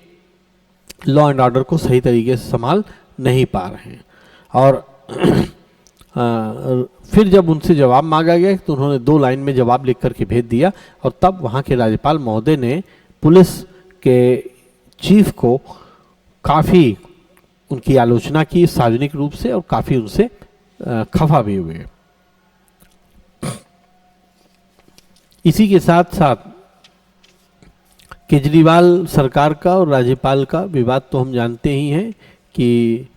लॉ एंड ऑर्डर को सही तरीके से संभाल नहीं पा रहे हैं। और फिर जब उनसे जवाब मांगा गया तो उन्होंने 2 लाइन में जवाब लिख करके भेज दिया। और तब वहाँ के राज्यपाल महोदय ने पुलिस के चीफ को काफ़ी उनकी आलोचना की सार्वजनिक रूप से, और काफ़ी उनसे खफा भी हुए। इसी के साथ साथ केजरीवाल सरकार का और राज्यपाल का विवाद तो हम जानते ही हैं कि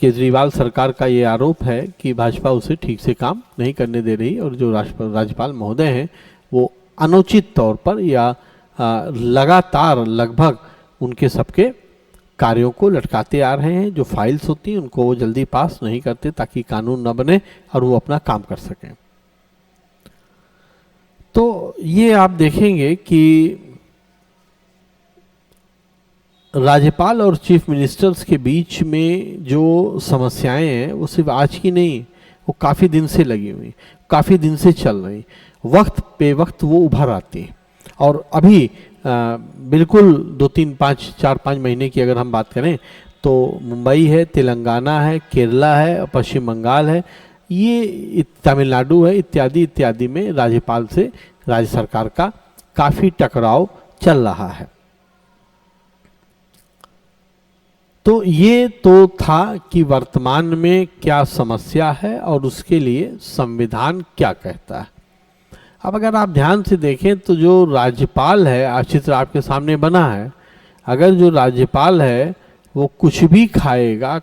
केजरीवाल सरकार का ये आरोप है कि भाजपा उसे ठीक से काम नहीं करने दे रही, और जो राज्यपाल महोदय हैं वो अनुचित तौर पर या लगातार लगभग उनके सबके कार्यों को लटकाते आ रहे हैं। जो फाइल्स होती हैं उनको वो जल्दी पास नहीं करते ताकि कानून न बने और वो अपना काम कर सकें। तो ये आप देखेंगे कि राज्यपाल और चीफ मिनिस्टर्स के बीच में जो समस्याएं हैं वो सिर्फ आज की नहीं, वो काफ़ी दिन से लगी हुई, काफ़ी दिन से चल रही, वक्त पे वक्त वो उभर आती है। और अभी बिल्कुल 4-5 महीने की अगर हम बात करें तो मुंबई है, तेलंगाना है, केरला है, पश्चिम बंगाल है, ये तमिलनाडु है, इत्यादि इत्यादि में राज्यपाल से राज्य सरकार का काफ़ी टकराव चल रहा है। तो ये तो था कि वर्तमान में क्या समस्या है और उसके लिए संविधान क्या कहता है। अब अगर आप ध्यान से देखें तो जो राज्यपाल है, चित्र आपके सामने बना है, अगर जो राज्यपाल है वो कुछ भी खाएगा,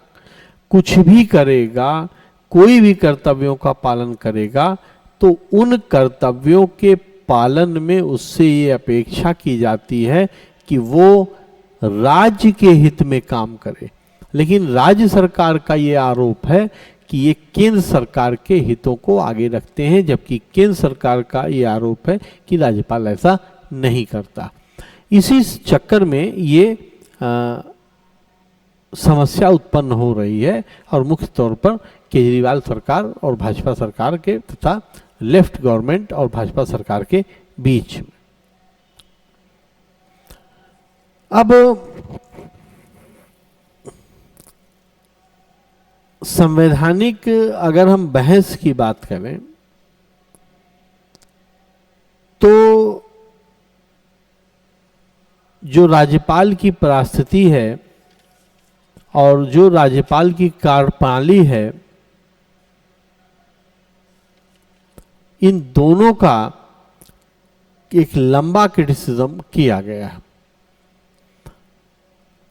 कुछ भी करेगा, कोई भी कर्तव्यों का पालन करेगा, तो उन कर्तव्यों के पालन में उससे ये अपेक्षा की जाती है कि वो राज्य के हित में काम करे। लेकिन राज्य सरकार का ये आरोप है कि ये केंद्र सरकार के हितों को आगे रखते हैं, जबकि केंद्र सरकार का ये आरोप है कि राज्यपाल ऐसा नहीं करता। इसी चक्कर में ये समस्या उत्पन्न हो रही है, और मुख्य तौर पर केजरीवाल सरकार और भाजपा सरकार के तथा लेफ्ट गवर्नमेंट और भाजपा सरकार के बीच में। अब संवैधानिक अगर हम बहस की बात करें तो जो राज्यपाल की परिस्थिति है और जो राज्यपाल की कार्यप्रणाली है, इन दोनों का एक लंबा क्रिटिसिज्म किया गया है।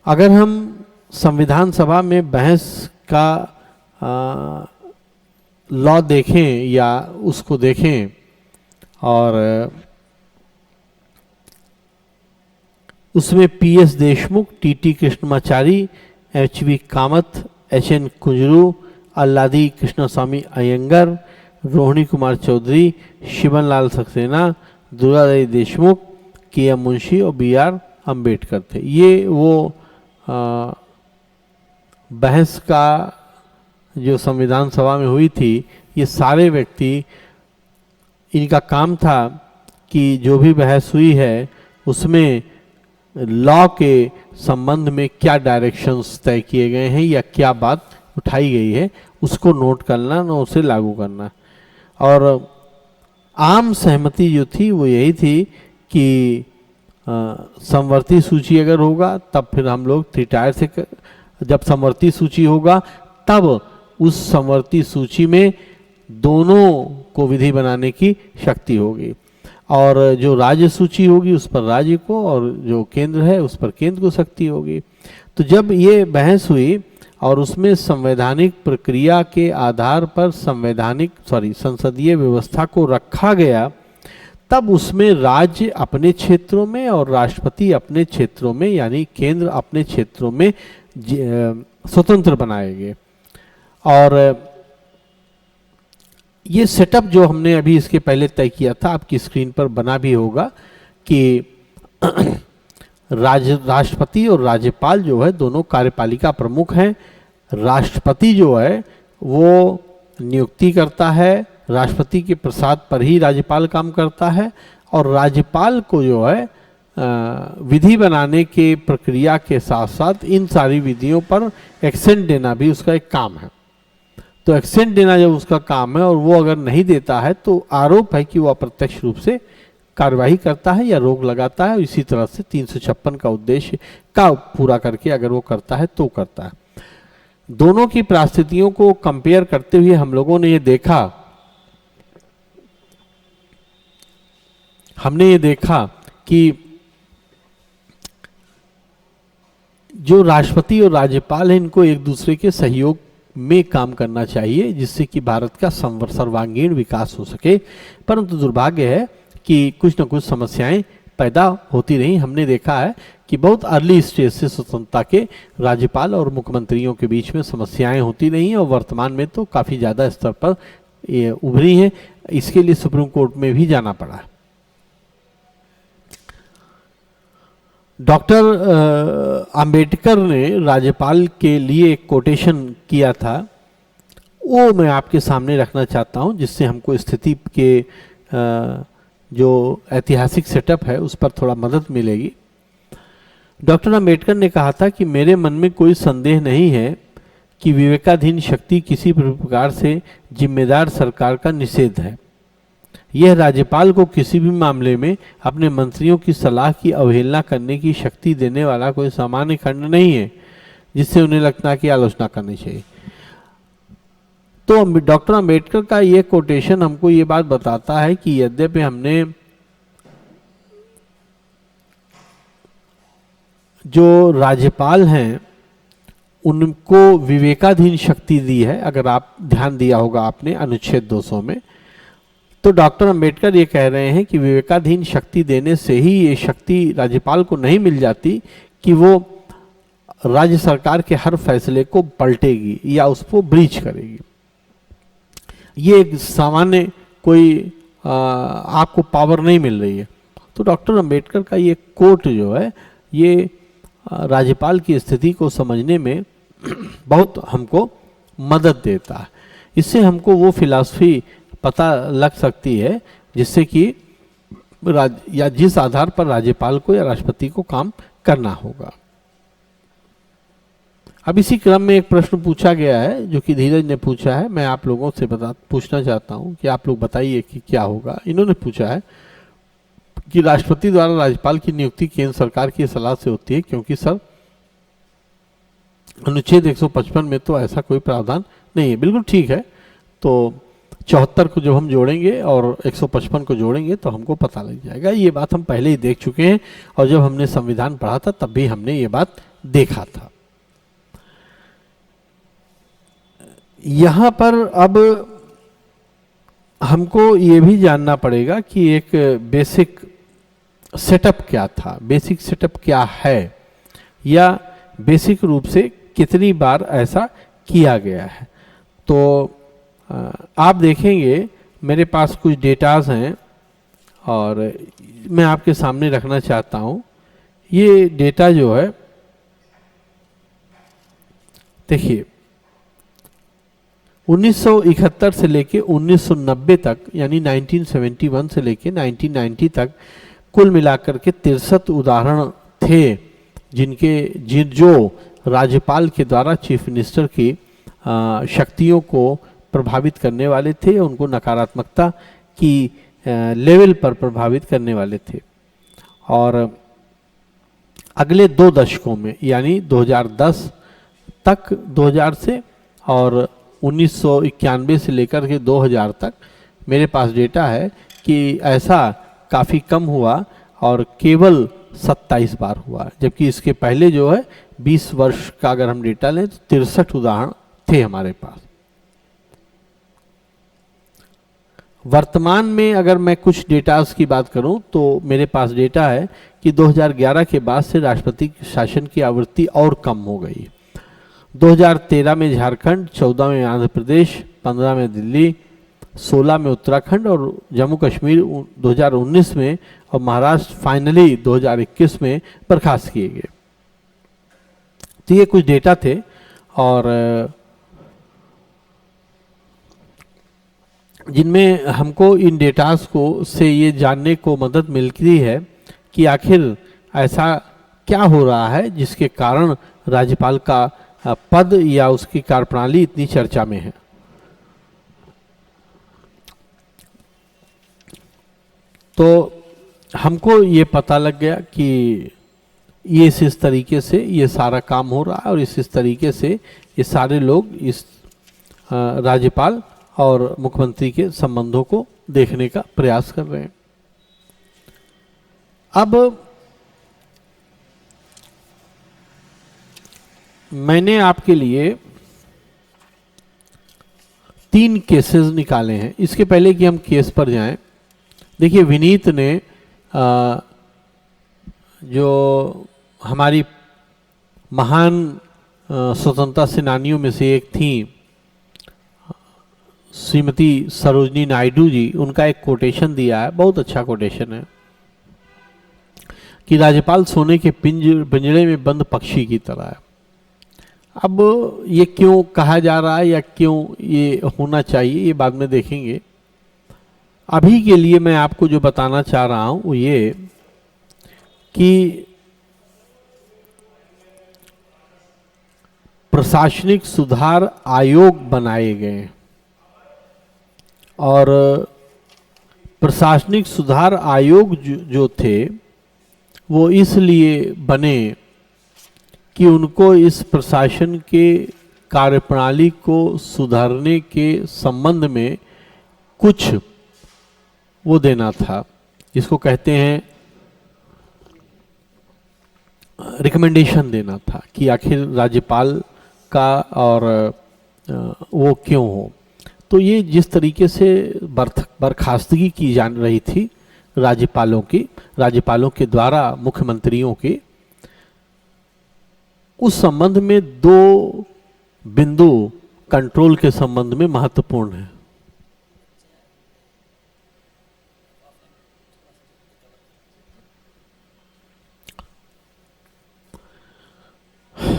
अगर हम संविधान सभा में बहस का लॉ देखें या उसको देखें, और उसमें PS Deshmukh, TT Krishnamachari, HV Kamat, HN Kunzru, Alladi Krishnaswamy Iyengar, Rohini Kumar Chaudhary, Sivan लाल सक्सेना, दुर्गादेवी देशमुख, KM मुंशी और BR अम्बेडकर थे। ये वो बहस का जो संविधान सभा में हुई थी, ये सारे व्यक्ति, इनका काम था कि जो भी बहस हुई है उसमें लॉ के संबंध में क्या डायरेक्शंस तय किए गए हैं या क्या बात उठाई गई है उसको नोट करना, न उसे लागू करना। और आम सहमति जो थी वो यही थी कि समवर्ती सूची अगर होगा तब फिर हम लोग 3 टायर से जब समवर्ती सूची होगा तब उस समवर्ती सूची में दोनों को विधि बनाने की शक्ति होगी, और जो राज्य सूची होगी उस पर राज्य को, और जो केंद्र है उस पर केंद्र को शक्ति होगी। तो जब ये बहस हुई और उसमें संवैधानिक प्रक्रिया के आधार पर संसदीय व्यवस्था को रखा गया, तब उसमें राज्य अपने क्षेत्रों में और राष्ट्रपति अपने क्षेत्रों में, यानी केंद्र अपने क्षेत्रों में स्वतंत्र बनाए गए। और ये सेटअप जो हमने अभी इसके पहले तय किया था, आपकी स्क्रीन पर बना भी होगा कि राष्ट्रपति और राज्यपाल जो है दोनों कार्यपालिका प्रमुख हैं। राष्ट्रपति जो है वो नियुक्ति करता है, राष्ट्रपति के प्रसाद पर ही राज्यपाल काम करता है, और राज्यपाल को जो है विधि बनाने के प्रक्रिया के साथ साथ इन सारी विधियों पर एक्सेंट देना भी उसका एक काम है। तो एक्सेंट देना जब उसका काम है और वो अगर नहीं देता है तो आरोप है कि वो अप्रत्यक्ष रूप से कार्यवाही करता है या रोक लगाता है। इसी तरह से 356 का उद्देश्य का पूरा करके अगर वो करता है तो करता है। दोनों की परिस्थितियों को कंपेयर करते हुए हम लोगों ने ये देखा कि जो राष्ट्रपति और राज्यपाल हैं इनको एक दूसरे के सहयोग में काम करना चाहिए, जिससे कि भारत का सर्वांगीण विकास हो सके। परंतु दुर्भाग्य है कि कुछ न कुछ समस्याएं पैदा होती रही। हमने देखा है कि बहुत अर्ली स्टेज से स्वतंत्रता के राज्यपाल और मुख्यमंत्रियों के बीच में समस्याएं होती रही और वर्तमान में तो काफ़ी ज़्यादा स्तर पर ये उभरी हैं। इसके लिए सुप्रीम कोर्ट में भी जाना पड़ा। डॉक्टर अंबेडकर ने राज्यपाल के लिए एक कोटेशन किया था, वो मैं आपके सामने रखना चाहता हूं, जिससे हमको स्थिति के जो ऐतिहासिक सेटअप है उस पर थोड़ा मदद मिलेगी। डॉक्टर अंबेडकर ने कहा था कि मेरे मन में कोई संदेह नहीं है कि विवेकाधीन शक्ति किसी प्रकार से जिम्मेदार सरकार का निषेध है। यह राज्यपाल को किसी भी मामले में अपने मंत्रियों की सलाह की अवहेलना करने की शक्ति देने वाला कोई सामान्य खंड नहीं है जिससे उन्हें लगता है कि आलोचना करनी चाहिए। तो डॉक्टर अंबेडकर का यह कोटेशन हमको ये बात बताता है कि यद्यपि हमने जो राज्यपाल हैं उनको विवेकाधीन शक्ति दी है, अगर आप ध्यान दिया होगा आपने अनुच्छेद 200 में, तो डॉक्टर अंबेडकर ये कह रहे हैं कि विवेकाधीन शक्ति देने से ही ये शक्ति राज्यपाल को नहीं मिल जाती कि वो राज्य सरकार के हर फैसले को पलटेगी या उसको ब्रीच करेगी। ये एक सामान्य कोई आपको पावर नहीं मिल रही है। तो डॉक्टर अंबेडकर का ये कोट जो है ये राज्यपाल की स्थिति को समझने में बहुत हमको मदद देता है। इससे हमको वो फिलॉसफी पता लग सकती है जिससे कि या जिस आधार पर राज्यपाल को या राष्ट्रपति को काम करना होगा। अब इसी क्रम में एक प्रश्न पूछा गया है जो कि धीरज ने पूछा है, मैं आप लोगों से पूछना चाहता हूं कि आप लोग बताइए कि क्या होगा। इन्होंने पूछा है कि राष्ट्रपति द्वारा राज्यपाल की नियुक्ति केंद्र सरकार की सलाह से होती है, क्योंकि सर अनुच्छेद 155 में तो ऐसा कोई प्रावधान नहीं है। बिल्कुल ठीक है। तो 74 को जब हम जोड़ेंगे और 155 को जोड़ेंगे तो हमको पता लग जाएगा। ये बात हम पहले ही देख चुके हैं और जब हमने संविधान पढ़ा था तब भी हमने ये बात देखा था। यहाँ पर अब हमको ये भी जानना पड़ेगा कि एक बेसिक सेटअप क्या था, बेसिक सेटअप क्या है, या बेसिक रूप से कितनी बार ऐसा किया गया है। तो आप देखेंगे मेरे पास कुछ डेटाज हैं और मैं आपके सामने रखना चाहता हूँ। ये डेटा जो है देखिए 1971 से लेके 1990 तक, यानी 1971 से लेके 1990 तक कुल मिलाकर के 63 उदाहरण थे जो राज्यपाल के द्वारा चीफ मिनिस्टर की शक्तियों को प्रभावित करने वाले थे, उनको नकारात्मकता की लेवल पर प्रभावित करने वाले थे। और अगले 2 दशकों में यानी 2010 तक 2000 से और 1991 से लेकर के 2000 तक मेरे पास डेटा है कि ऐसा काफ़ी कम हुआ और केवल 27 बार हुआ, जबकि इसके पहले जो है 20 वर्ष का अगर हम डेटा लें तो 63 उदाहरण थे हमारे पास। वर्तमान में अगर मैं कुछ डेटास की बात करूं तो मेरे पास डेटा है कि 2011 के बाद से राष्ट्रपति शासन की आवृत्ति और कम हो गई। 2013 में झारखंड, 14 में आंध्र प्रदेश, 15 में दिल्ली, 16 में उत्तराखंड और जम्मू कश्मीर 2019 में और महाराष्ट्र फाइनली 2021 में बर्खास्त किए गए। तो ये कुछ डेटा थे और जिनमें हमको इन डेटास को से ये जानने को मदद मिलती है कि आखिर ऐसा क्या हो रहा है जिसके कारण राज्यपाल का पद या उसकी कार्यप्रणाली इतनी चर्चा में है। तो हमको ये पता लग गया कि ये इस तरीके से ये सारा काम हो रहा है और इस तरीके से ये सारे लोग इस राज्यपाल और मुख्यमंत्री के संबंधों को देखने का प्रयास कर रहे हैं। अब मैंने आपके लिए 3 केसेस निकाले हैं। इसके पहले कि हम केस पर जाएं, देखिए विनीत ने जो हमारी महान स्वतंत्रता सेनानियों में से एक थी श्रीमती सरोजनी नायडू जी, उनका एक कोटेशन दिया है, बहुत अच्छा कोटेशन है कि राज्यपाल सोने के पिंजरे में बंद पक्षी की तरह है। अब ये क्यों कहा जा रहा है या क्यों ये होना चाहिए ये बाद में देखेंगे। अभी के लिए मैं आपको जो बताना चाह रहा हूं वो ये कि प्रशासनिक सुधार आयोग बनाए गए और प्रशासनिक सुधार आयोग जो थे वो इसलिए बने कि उनको इस प्रशासन के कार्यप्रणाली को सुधारने के संबंध में कुछ वो देना था, जिसको कहते हैं रिकमेंडेशन देना था कि आखिर राज्यपाल का और वो क्यों हो। तो ये जिस तरीके से बर्खास्तगी की जा रही थी राज्यपालों के द्वारा मुख्यमंत्रियों के, उस संबंध में 2 बिंदु कंट्रोल के संबंध में महत्वपूर्ण है।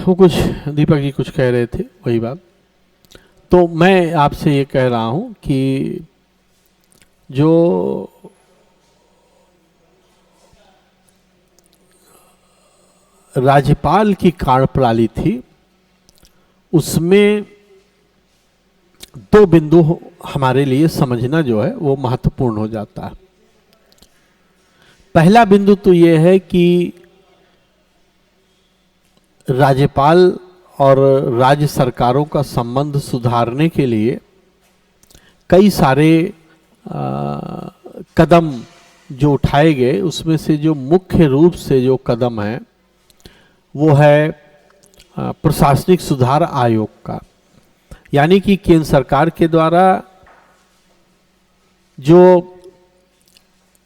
वो कुछ दीपक जी कुछ कह रहे थे वही बात। तो मैं आपसे ये कह रहा हूं कि जो राज्यपाल की कार्यप्रणाली थी उसमें 2 बिंदु हमारे लिए समझना जो है वो महत्वपूर्ण हो जाता है। पहला बिंदु तो ये है कि राज्यपाल और राज्य सरकारों का संबंध सुधारने के लिए कई सारे कदम जो उठाए गए, उसमें से जो मुख्य रूप से जो कदम है वो है प्रशासनिक सुधार आयोग का। यानी कि केंद्र सरकार के द्वारा जो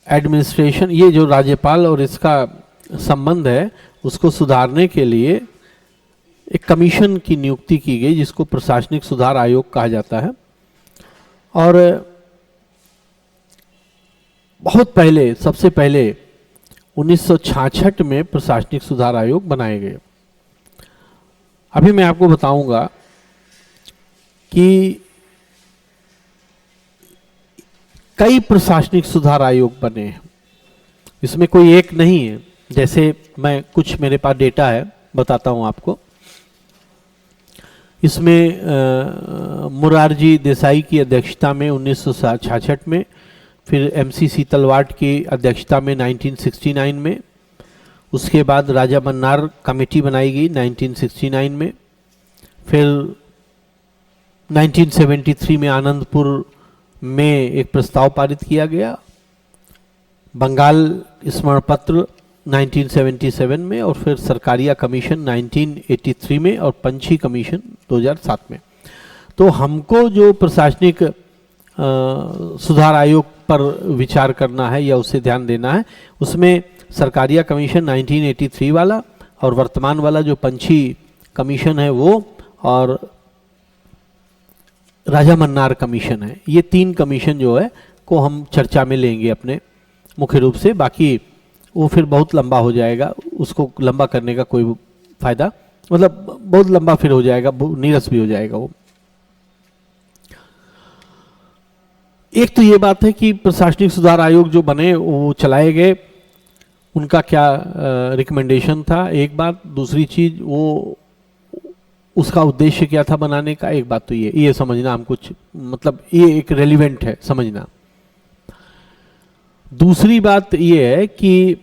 एडमिनिस्ट्रेशन, ये जो राज्यपाल और इसका संबंध है उसको सुधारने के लिए एक कमीशन की नियुक्ति की गई जिसको प्रशासनिक सुधार आयोग कहा जाता है। और बहुत पहले, सबसे पहले 1966 में प्रशासनिक सुधार आयोग बनाए गए। अभी मैं आपको बताऊंगा कि कई प्रशासनिक सुधार आयोग बने हैं, इसमें कोई एक नहीं है। जैसे मैं कुछ मेरे पास डेटा है बताता हूं आपको। इसमें मुरारजी देसाई की अध्यक्षता में 1966 में, फिर MC सीतलवाट की अध्यक्षता में 1969 में, उसके बाद राजा मन्नार कमेटी बनाई गई 1969 में, फिर 1973 में आनंदपुर में एक प्रस्ताव पारित किया गया, बंगाल स्मरण पत्र 1977 में, और फिर सरकारिया कमीशन 1983 में, और पंछी कमीशन 2007 में। तो हमको जो प्रशासनिक सुधार आयोग पर विचार करना है या उससे ध्यान देना है, उसमें सरकारिया कमीशन 1983 वाला और वर्तमान वाला जो पंछी कमीशन है वो, और राजा मन्नार कमीशन है, ये 3 कमीशन जो है को हम चर्चा में लेंगे अपने मुख्य रूप से। बाकी वो फिर बहुत लंबा हो जाएगा, उसको लंबा करने का कोई फायदा, मतलब बहुत लंबा फिर हो जाएगा, नीरस भी हो जाएगा वो। एक तो ये बात है कि प्रशासनिक सुधार आयोग जो बने वो चलाए गए, उनका क्या रिकमेंडेशन था, एक बात। दूसरी चीज वो उसका उद्देश्य क्या था बनाने का, एक बात तो ये समझना हम कुछ, मतलब ये एक रेलिवेंट है समझना। दूसरी बात ये है कि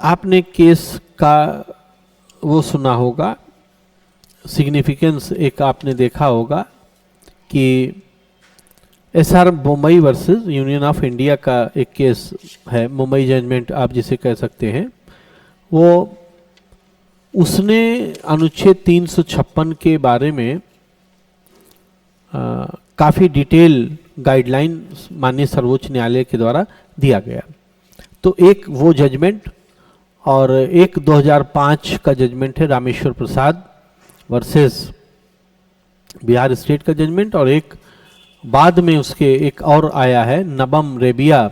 आपने केस का वो सुना होगा, सिग्निफिकेंस एक आपने देखा होगा कि SR Mumbai versus union of India का एक केस है, मुंबई जजमेंट आप जिसे कह सकते हैं, वो उसने अनुच्छेद 356 के बारे में काफ़ी डिटेल गाइडलाइन माननीय सर्वोच्च न्यायालय के द्वारा दिया गया। तो एक वो जजमेंट, और एक 2005 का जजमेंट है रामेश्वर प्रसाद वर्सेस बिहार स्टेट का जजमेंट, और एक बाद में उसके एक और आया है नबम रेबिया,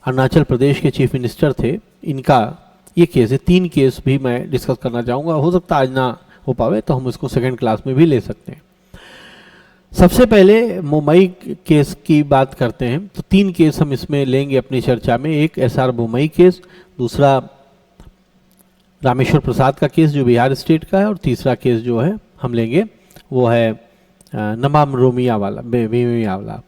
अरुणाचल प्रदेश के चीफ मिनिस्टर थे, इनका ये केस है। 3 केस भी मैं डिस्कस करना चाहूँगा, हो सकता आज ना हो पावे तो हम इसको सेकंड क्लास में भी ले सकते हैं। सबसे पहले मुंबई केस की बात करते हैं, तो 3 केस हम इसमें लेंगे अपनी चर्चा में। एक SR मुंबई केस, दूसरा रामेश्वर प्रसाद का केस जो बिहार स्टेट का है, और तीसरा केस जो है हम लेंगे वो है नमाम रोमिया वाला, बेमिया वाला,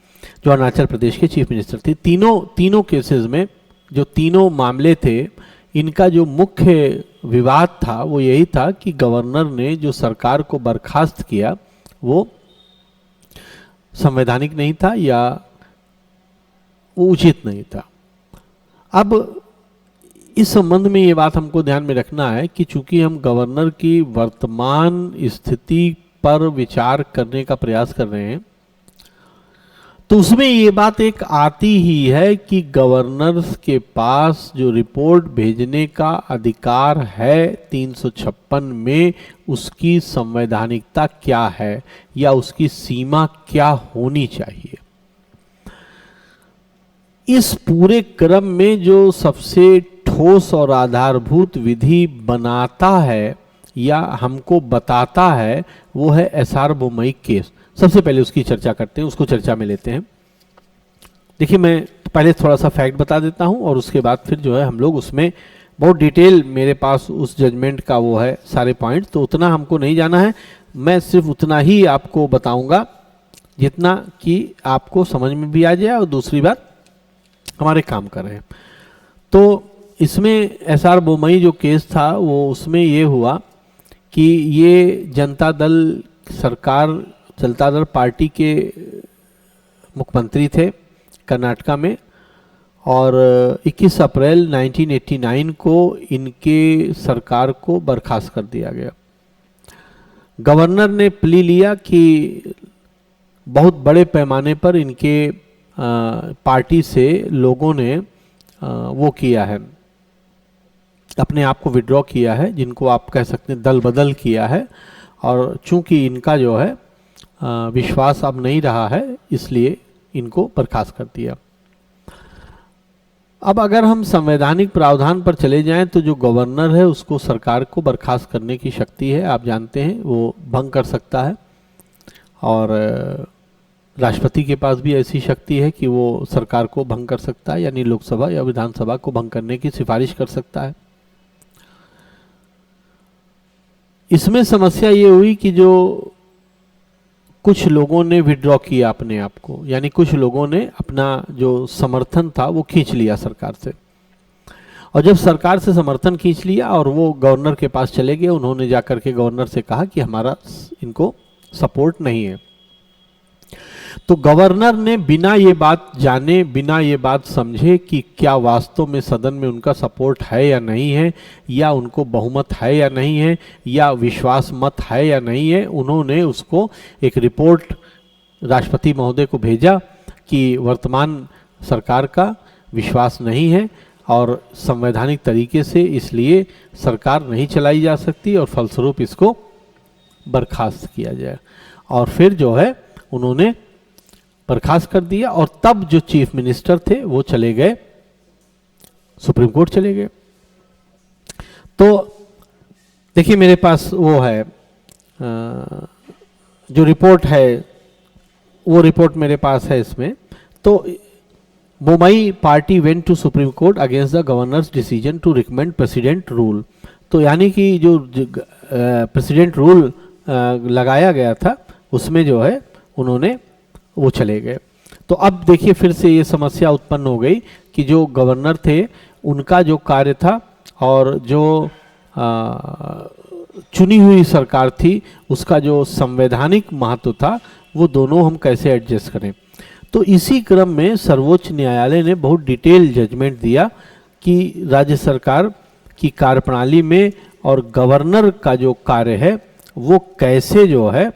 जो अरुणाचल प्रदेश के चीफ मिनिस्टर थे। तीनों केसेस में जो तीनों मामले थे, इनका जो मुख्य विवाद था वो यही था कि गवर्नर ने जो सरकार को बर्खास्त किया वो संवैधानिक नहीं था या वो उचित नहीं था। अब इस संबंध में ये बात हमको ध्यान में रखना है कि चूंकि हम गवर्नर की वर्तमान स्थिति पर विचार करने का प्रयास कर रहे हैं, तो उसमें ये बात एक आती ही है कि गवर्नर के पास जो रिपोर्ट भेजने का अधिकार है 356 में, उसकी संवैधानिकता क्या है या उसकी सीमा क्या होनी चाहिए। इस पूरे क्रम में जो सबसे ठोस और आधारभूत विधि बनाता है या हमको बताता है वो है SR मुंबई केस। सबसे पहले उसकी चर्चा करते हैं, उसको चर्चा में लेते हैं। देखिए, मैं पहले थोड़ा सा फैक्ट बता देता हूं और उसके बाद फिर जो है हम लोग उसमें बहुत डिटेल, मेरे पास उस जजमेंट का वो है सारे पॉइंट, तो उतना हमको नहीं जाना है, मैं सिर्फ उतना ही आपको बताऊंगा जितना कि आपको समझ में भी आ जाए और दूसरी बात हमारे काम कर रहे हैं। तो इसमें SR मुंबई जो केस था वो उसमें ये हुआ कि ये जनता दल सरकार, जनता दल पार्टी के मुख्यमंत्री थे कर्नाटका में, और 21 अप्रैल 1989 को इनके सरकार को बर्खास्त कर दिया गया। गवर्नर ने प्ली लिया कि बहुत बड़े पैमाने पर इनके पार्टी से लोगों ने वो किया है, अपने आप को विड्रॉ किया है, जिनको आप कह सकते हैं दल बदल किया है, और चूंकि इनका जो है विश्वास अब नहीं रहा है इसलिए इनको बर्खास्त कर दिया। अब अगर हम संवैधानिक प्रावधान पर चले जाएं तो जो गवर्नर है उसको सरकार को बर्खास्त करने की शक्ति है, आप जानते हैं, वो भंग कर सकता है, और राष्ट्रपति के पास भी ऐसी शक्ति है कि वो सरकार को भंग कर सकता है, यानी लोकसभा या विधानसभा को भंग करने की सिफारिश कर सकता है। इसमें समस्या ये हुई कि जो कुछ लोगों ने विड्रॉ किया अपने आप को, यानी कुछ लोगों ने अपना जो समर्थन था वो खींच लिया सरकार से, और जब सरकार से समर्थन खींच लिया और वो गवर्नर के पास चले गए, उन्होंने जाकर के गवर्नर से कहा कि हमारा इनको सपोर्ट नहीं है। तो गवर्नर ने बिना ये बात जाने, बिना ये बात समझे कि क्या वास्तव में सदन में उनका सपोर्ट है या नहीं है, या उनको बहुमत है या नहीं है, या विश्वास मत है या नहीं है, उन्होंने उसको एक रिपोर्ट राष्ट्रपति महोदय को भेजा कि वर्तमान सरकार का विश्वास नहीं है और संवैधानिक तरीके से इसलिए सरकार नहीं चलाई जा सकती और फलस्वरूप इसको बर्खास्त किया जाए। और फिर जो है उन्होंने बर्खास्त कर दिया और तब जो चीफ मिनिस्टर थे वो चले गए, सुप्रीम कोर्ट चले गए। तो देखिए मेरे पास वो है जो रिपोर्ट है, वो रिपोर्ट मेरे पास है इसमें। तो Mumbai party went to Supreme Court against the governor's decision to recommend president rule. तो यानी कि जो प्रेसिडेंट रूल लगाया गया था उसमें जो है उन्होंने वो चले गए। तो अब देखिए फिर से ये समस्या उत्पन्न हो गई कि जो गवर्नर थे उनका जो कार्य था और जो चुनी हुई सरकार थी उसका जो संवैधानिक महत्व था, वो दोनों हम कैसे एडजस्ट करें। तो इसी क्रम में सर्वोच्च न्यायालय ने बहुत डिटेल जजमेंट दिया कि राज्य सरकार की कार्यप्रणाली में और गवर्नर का जो कार्य है वो कैसे जो है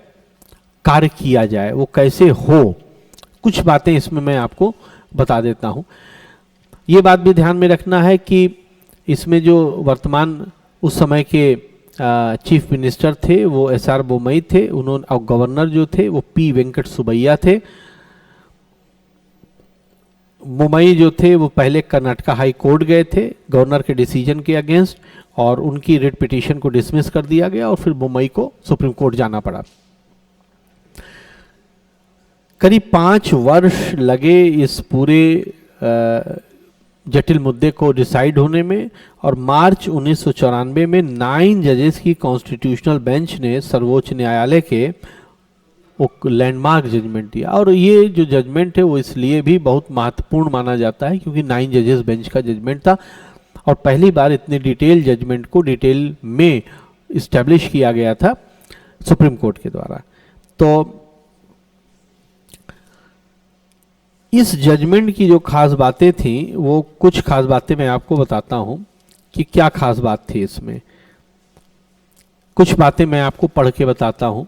कार्य किया जाए, वो कैसे हो। कुछ बातें इसमें मैं आपको बता देता हूँ। ये बात भी ध्यान में रखना है कि इसमें जो वर्तमान उस समय के चीफ मिनिस्टर थे वो एसआर बोमई थे, उन्होंने, और गवर्नर जो थे वो पी वेंकट सुबैया थे। मुंबई जो थे वो पहले कर्नाटका हाई कोर्ट गए थे गवर्नर के डिसीजन के अगेंस्ट, और उनकी रिट पिटीशन को डिसमिस कर दिया गया और फिर मुंबई को सुप्रीम कोर्ट जाना पड़ा। करीब 5 वर्ष लगे इस पूरे जटिल मुद्दे को डिसाइड होने में, और मार्च 1994 में 9 जजेस की कॉन्स्टिट्यूशनल बेंच ने सर्वोच्च न्यायालय के वो लैंडमार्क जजमेंट दिया। और ये जो जजमेंट है वो इसलिए भी बहुत महत्वपूर्ण माना जाता है क्योंकि 9 जजेस बेंच का जजमेंट था और पहली बार इतने डिटेल जजमेंट को डिटेल में इस्टेब्लिश किया गया था सुप्रीम कोर्ट के द्वारा। तो इस जजमेंट की जो खास बातें थी, वो कुछ खास बातें मैं आपको बताता हूं कि क्या खास बात थी इसमें। कुछ बातें मैं आपको पढ़ के बताता हूं।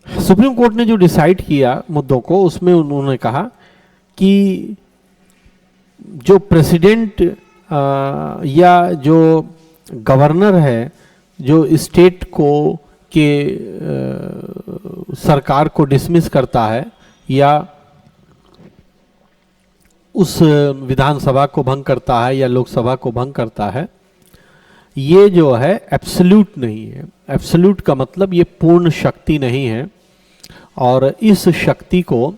सुप्रीम कोर्ट ने जो डिसाइड किया मुद्दों को, उसमें उन्होंने कहा कि जो प्रेसिडेंट या जो गवर्नर है जो स्टेट को के सरकार को डिसमिस करता है या उस विधानसभा को भंग करता है या लोकसभा को भंग करता है, ये जो है एब्सोल्यूट नहीं है। एब्सोल्यूट का मतलब ये पूर्ण शक्ति नहीं है और इस शक्ति को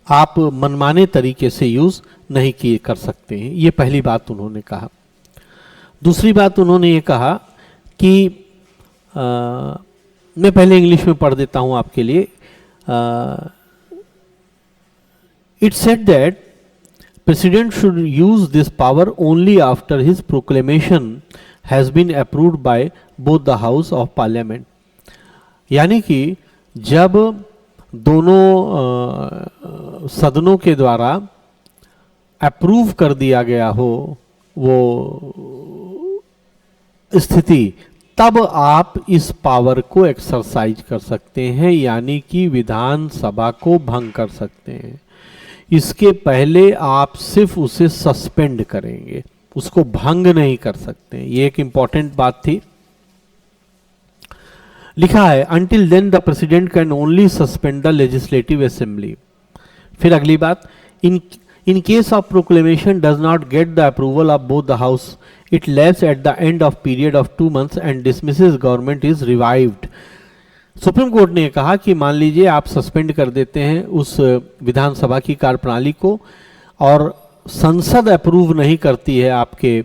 आप मनमाने तरीके से यूज नहीं कर सकते हैं। ये पहली बात उन्होंने कहा। दूसरी बात उन्होंने ये कहा कि मैं पहले इंग्लिश में पढ़ देता हूं आपके लिए। It said that president should use this power only after his proclamation has been approved by both the house of parliament. यानी कि जब दोनों सदनों के द्वारा अप्रूव कर दिया गया हो वो स्थिति, तब आप इस पावर को एक्सरसाइज कर सकते हैं, यानी कि विधानसभा को भंग कर सकते हैं। इसके पहले आप सिर्फ उसे सस्पेंड करेंगे, उसको भंग नहीं कर सकते। ये एक इंपॉर्टेंट बात थी। लिखा है until then the president can only suspend the legislative assembly. फिर अगली बात, in case of proclamation does not get the approval of both the house, it lapses at the end of period of 2 months and dismisses government is revived। Supreme court ने कहा कि मान लीजिए आप suspend कर देते हैं उस विधानसभा की कार्यप्रणाली को और संसद अप्रूव नहीं करती है आपके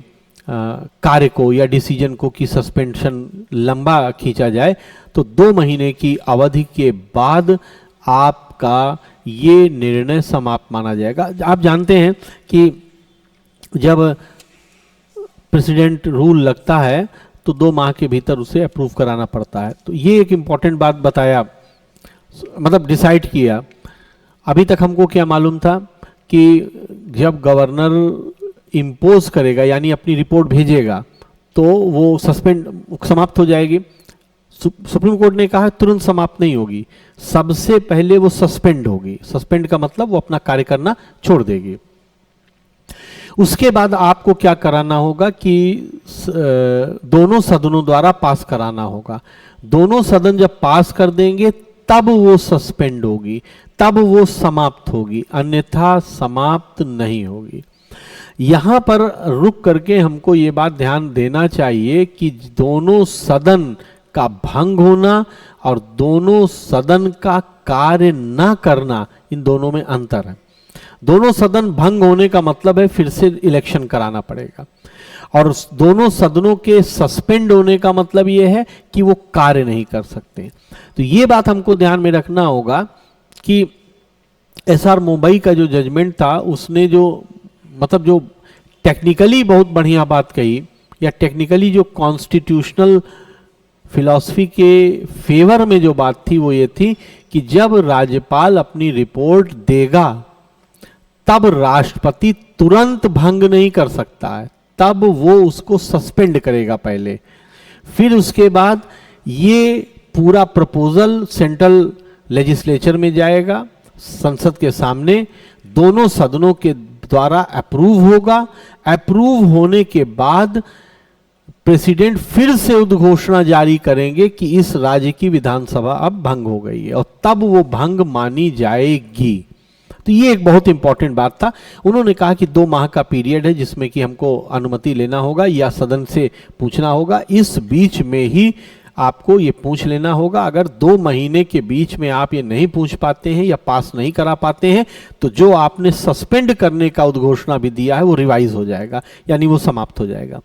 कार्य को या डिसीजन को कि सस्पेंशन लंबा खींचा जाए, तो 2 महीने की अवधि के बाद आपका ये निर्णय समाप्त माना जाएगा। आप जानते हैं कि जब प्रेसिडेंट रूल लगता है तो 2 माह के भीतर उसे अप्रूव कराना पड़ता है। तो ये एक इम्पॉर्टेंट बात बताया, मतलब डिसाइड किया। अभी तक हमको क्या मालूम था कि जब गवर्नर इम्पोज करेगा यानी अपनी रिपोर्ट भेजेगा तो वो समाप्त हो जाएगी। सुप्रीम कोर्ट ने कहा तुरंत समाप्त नहीं होगी, सबसे पहले वो सस्पेंड होगी। सस्पेंड का मतलब वो अपना कार्य करना छोड़ देगी। उसके बाद आपको क्या कराना होगा कि दोनों सदनों द्वारा पास कराना होगा। दोनों सदन जब पास कर देंगे तब वो सस्पेंड होगी, तब वो समाप्त होगी, अन्यथा समाप्त नहीं होगी। यहां पर रुक करके हमको ये बात ध्यान देना चाहिए कि दोनों सदन का भंग होना और दोनों सदन का कार्य न करना, इन दोनों में अंतर है। दोनों सदन भंग होने का मतलब है फिर से इलेक्शन कराना पड़ेगा, और दोनों सदनों के सस्पेंड होने का मतलब यह है कि वो कार्य नहीं कर सकते। तो ये बात हमको ध्यान में रखना होगा कि एसआर मुंबई का जो जजमेंट था उसने जो मतलब जो टेक्निकली बहुत बढ़िया बात कही, या टेक्निकली जो कॉन्स्टिट्यूशनल फिलॉसफी के फेवर में जो बात थी वो ये थी कि जब राज्यपाल अपनी रिपोर्ट देगा तब राष्ट्रपति तुरंत भंग नहीं कर सकता है, तब वो उसको सस्पेंड करेगा पहले, फिर उसके बाद ये पूरा प्रपोजल सेंट्रल लेजिस्लेचर में जाएगा, संसद के सामने दोनों सदनों के द्वारा अप्रूव होगा। अप्रूव होने के बाद प्रेसिडेंट फिर से उद्घोषणा जारी करेंगे कि इस राज्य की विधानसभा अब भंग हो गई है, और तब वो भंग मानी जाएगी। तो ये एक बहुत इंपॉर्टेंट बात था। उन्होंने कहा कि 2 माह का पीरियड है जिसमें कि हमको अनुमति लेना होगा या सदन से पूछना होगा। इस बीच में ही आपको ये पूछ लेना होगा। अगर 2 महीने के बीच में आप ये नहीं पूछ पाते हैं या पास नहीं करा पाते हैं तो जो आपने सस्पेंड करने का उद्घोषणा भी दिया है वो रिवाइज हो जाएगा, यानी वो समाप्त हो जाएगा।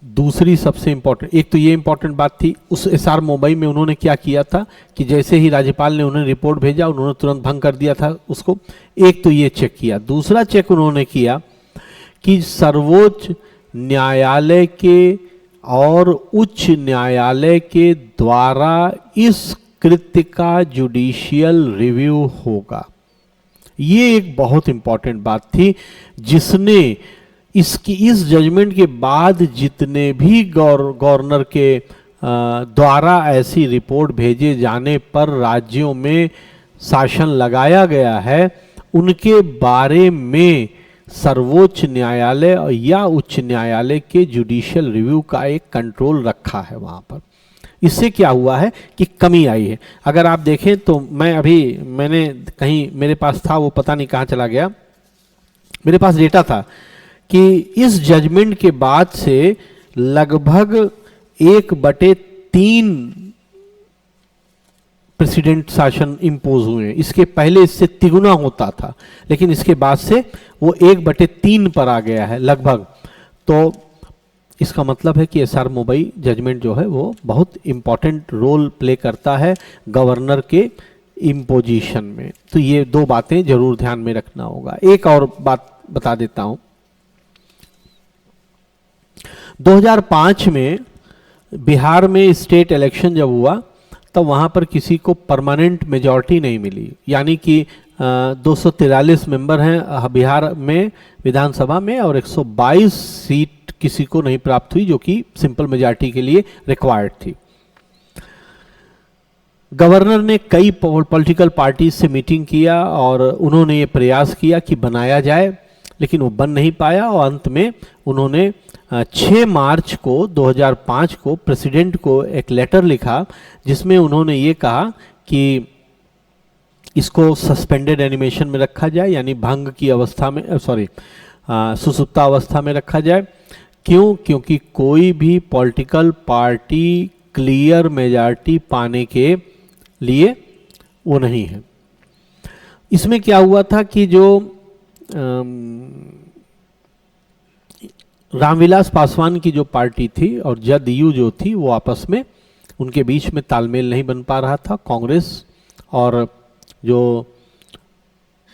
दूसरी सबसे इंपॉर्टेंट, एक तो ये इंपॉर्टेंट बात थी, उस एसआर मुंबई में उन्होंने क्या किया था कि जैसे ही राज्यपाल ने उन्हें रिपोर्ट भेजा उन्होंने तुरंत भंग कर दिया था उसको। एक तो ये चेक किया। दूसरा चेक उन्होंने किया कि सर्वोच्च न्यायालय के और उच्च न्यायालय के द्वारा इस कृत्य का जुडिशियल रिव्यू होगा। ये एक बहुत इंपॉर्टेंट बात थी जिसने इस जजमेंट के बाद जितने भी गवर्नर के द्वारा ऐसी रिपोर्ट भेजे जाने पर राज्यों में शासन लगाया गया है उनके बारे में सर्वोच्च न्यायालय या उच्च न्यायालय के जुडिशियल रिव्यू का एक कंट्रोल रखा है वहां पर। इससे क्या हुआ है कि कमी आई है। अगर आप देखें तो मैंने कहीं मेरे पास था, वो पता नहीं कहाँ चला गया, मेरे पास डेटा था कि इस जजमेंट के बाद से लगभग 1/3 प्रेसिडेंट शासन इंपोज हुए। इसके पहले इससे तिगुना होता था, लेकिन इसके बाद से वो 1/3 पर आ गया है लगभग। तो इसका मतलब है कि एसआर मुंबई जजमेंट जो है वो बहुत इंपॉर्टेंट रोल प्ले करता है गवर्नर के इम्पोजिशन में। तो ये 2 बातें जरूर ध्यान में रखना होगा। एक और बात बता देता हूं, 2005 में बिहार में स्टेट इलेक्शन जब हुआ तब वहां पर किसी को परमानेंट मेजॉरिटी नहीं मिली, यानी कि 243 मेंबर हैं बिहार में विधानसभा में और 122 सीट किसी को नहीं प्राप्त हुई, जो कि सिंपल मेजॉरिटी के लिए रिक्वायर्ड थी। गवर्नर ने कई पॉलिटिकल पार्टी से मीटिंग किया और उन्होंने ये प्रयास किया कि बनाया जाए, लेकिन वो बन नहीं पाया और अंत में उन्होंने 6 मार्च को 2005 को प्रेसिडेंट को एक लेटर लिखा जिसमें उन्होंने ये कहा कि इसको सस्पेंडेड एनिमेशन में रखा जाए, यानी भंग की अवस्था में, सुसुप्ता अवस्था में रखा जाए। क्यों? क्योंकि कोई भी पॉलिटिकल पार्टी क्लियर मेजॉरिटी पाने के लिए वो नहीं है। इसमें क्या हुआ था कि जो रामविलास पासवान की जो पार्टी थी और जदयू जो थी वो आपस में उनके बीच में तालमेल नहीं बन पा रहा था। कांग्रेस और जो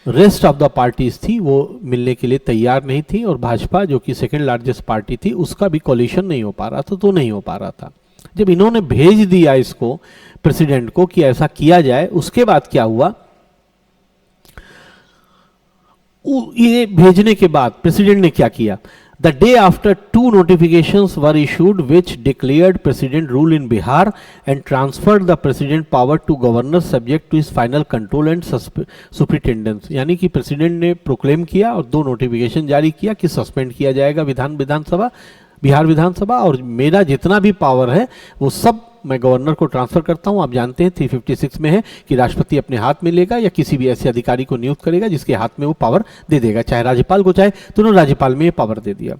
रेस्ट ऑफ द पार्टीज थी वो मिलने के लिए तैयार नहीं थी, और भाजपा जो कि सेकंड लार्जेस्ट पार्टी थी उसका भी कोलिशन नहीं हो पा रहा था, तो नहीं हो पा रहा था। जब इन्होंने भेज दिया इसको प्रेसिडेंट को कि ऐसा किया जाए, उसके बाद क्या हुआ, ये भेजने के बाद प्रेसिडेंट ने क्या किया, the day after 2 notifications were issued which declared president rule in Bihar and transferred the president power to governor subject to his final control and superintendence। यानी कि प्रेसिडेंट ने प्रोक्लेम किया और 2 नोटिफिकेशन जारी किया कि सस्पेंड किया जाएगा विधानसभा, बिहार विधानसभा, और मेरा जितना भी पावर है वो सब मैं गवर्नर को ट्रांसफर करता हूं। आप जानते हैं 356 में है कि राष्ट्रपति अपने हाथ में लेगा या किसी भी ऐसे अधिकारी को नियुक्त करेगा जिसके हाथ में वो पावर दे देगा, चाहे राज्यपाल को चाहे, तो उन्होंने राज्यपाल में ये पावर दे दिया।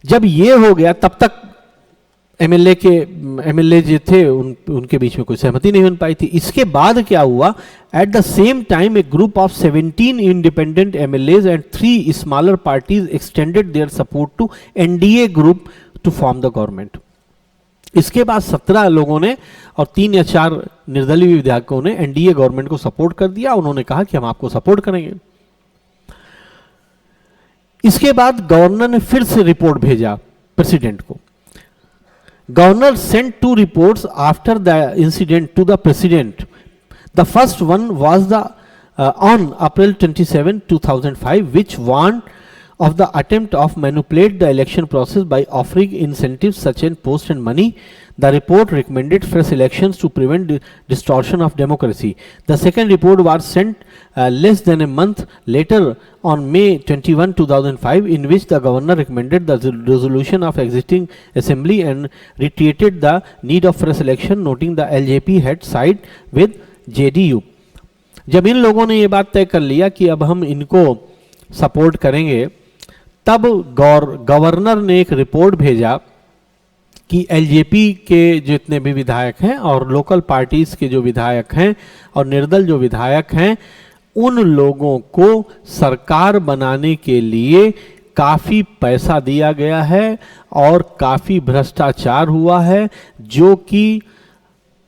जब ये हो गया तब तक एमएलए जो थे उनके बीच में कोई सहमति नहीं बन पाई थी। इसके बाद क्या हुआ, at the same time a group of 17 independent MLAs and 3 smaller parties extended their support to NDA group to form the government. इसके बाद 17 लोगों ने और 3 या 4 निर्दलीय विधायकों ने एनडीए गवर्नमेंट को सपोर्ट कर दिया। उन्होंने कहा कि हम आपको सपोर्ट करेंगे। इसके बाद गवर्नर ने फिर से रिपोर्ट भेजा प्रेसिडेंट को। Governor sent 2 reports after the incident to the president. The first one was the on April 27, 2005 which warned of the attempt of manipulate the election process by offering incentives such as post and money. The report recommended fresh elections to prevent distortion of democracy. The second report was sent less than a month later on May 21, 2005 in which the governor recommended the resolution of existing assembly and reiterated the need of fresh election, noting the LJP had side with JDU. जब इन लोगों ने ये बात तय कर लिया कि अब हम इनको सपोर्ट करेंगे, तब गवर्नर ने एक रिपोर्ट भेजा कि एलजेपी के जितने भी विधायक हैं और लोकल पार्टीज के जो विधायक हैं और निर्दल जो विधायक हैं, उन लोगों को सरकार बनाने के लिए काफ़ी पैसा दिया गया है और काफ़ी भ्रष्टाचार हुआ है, जो कि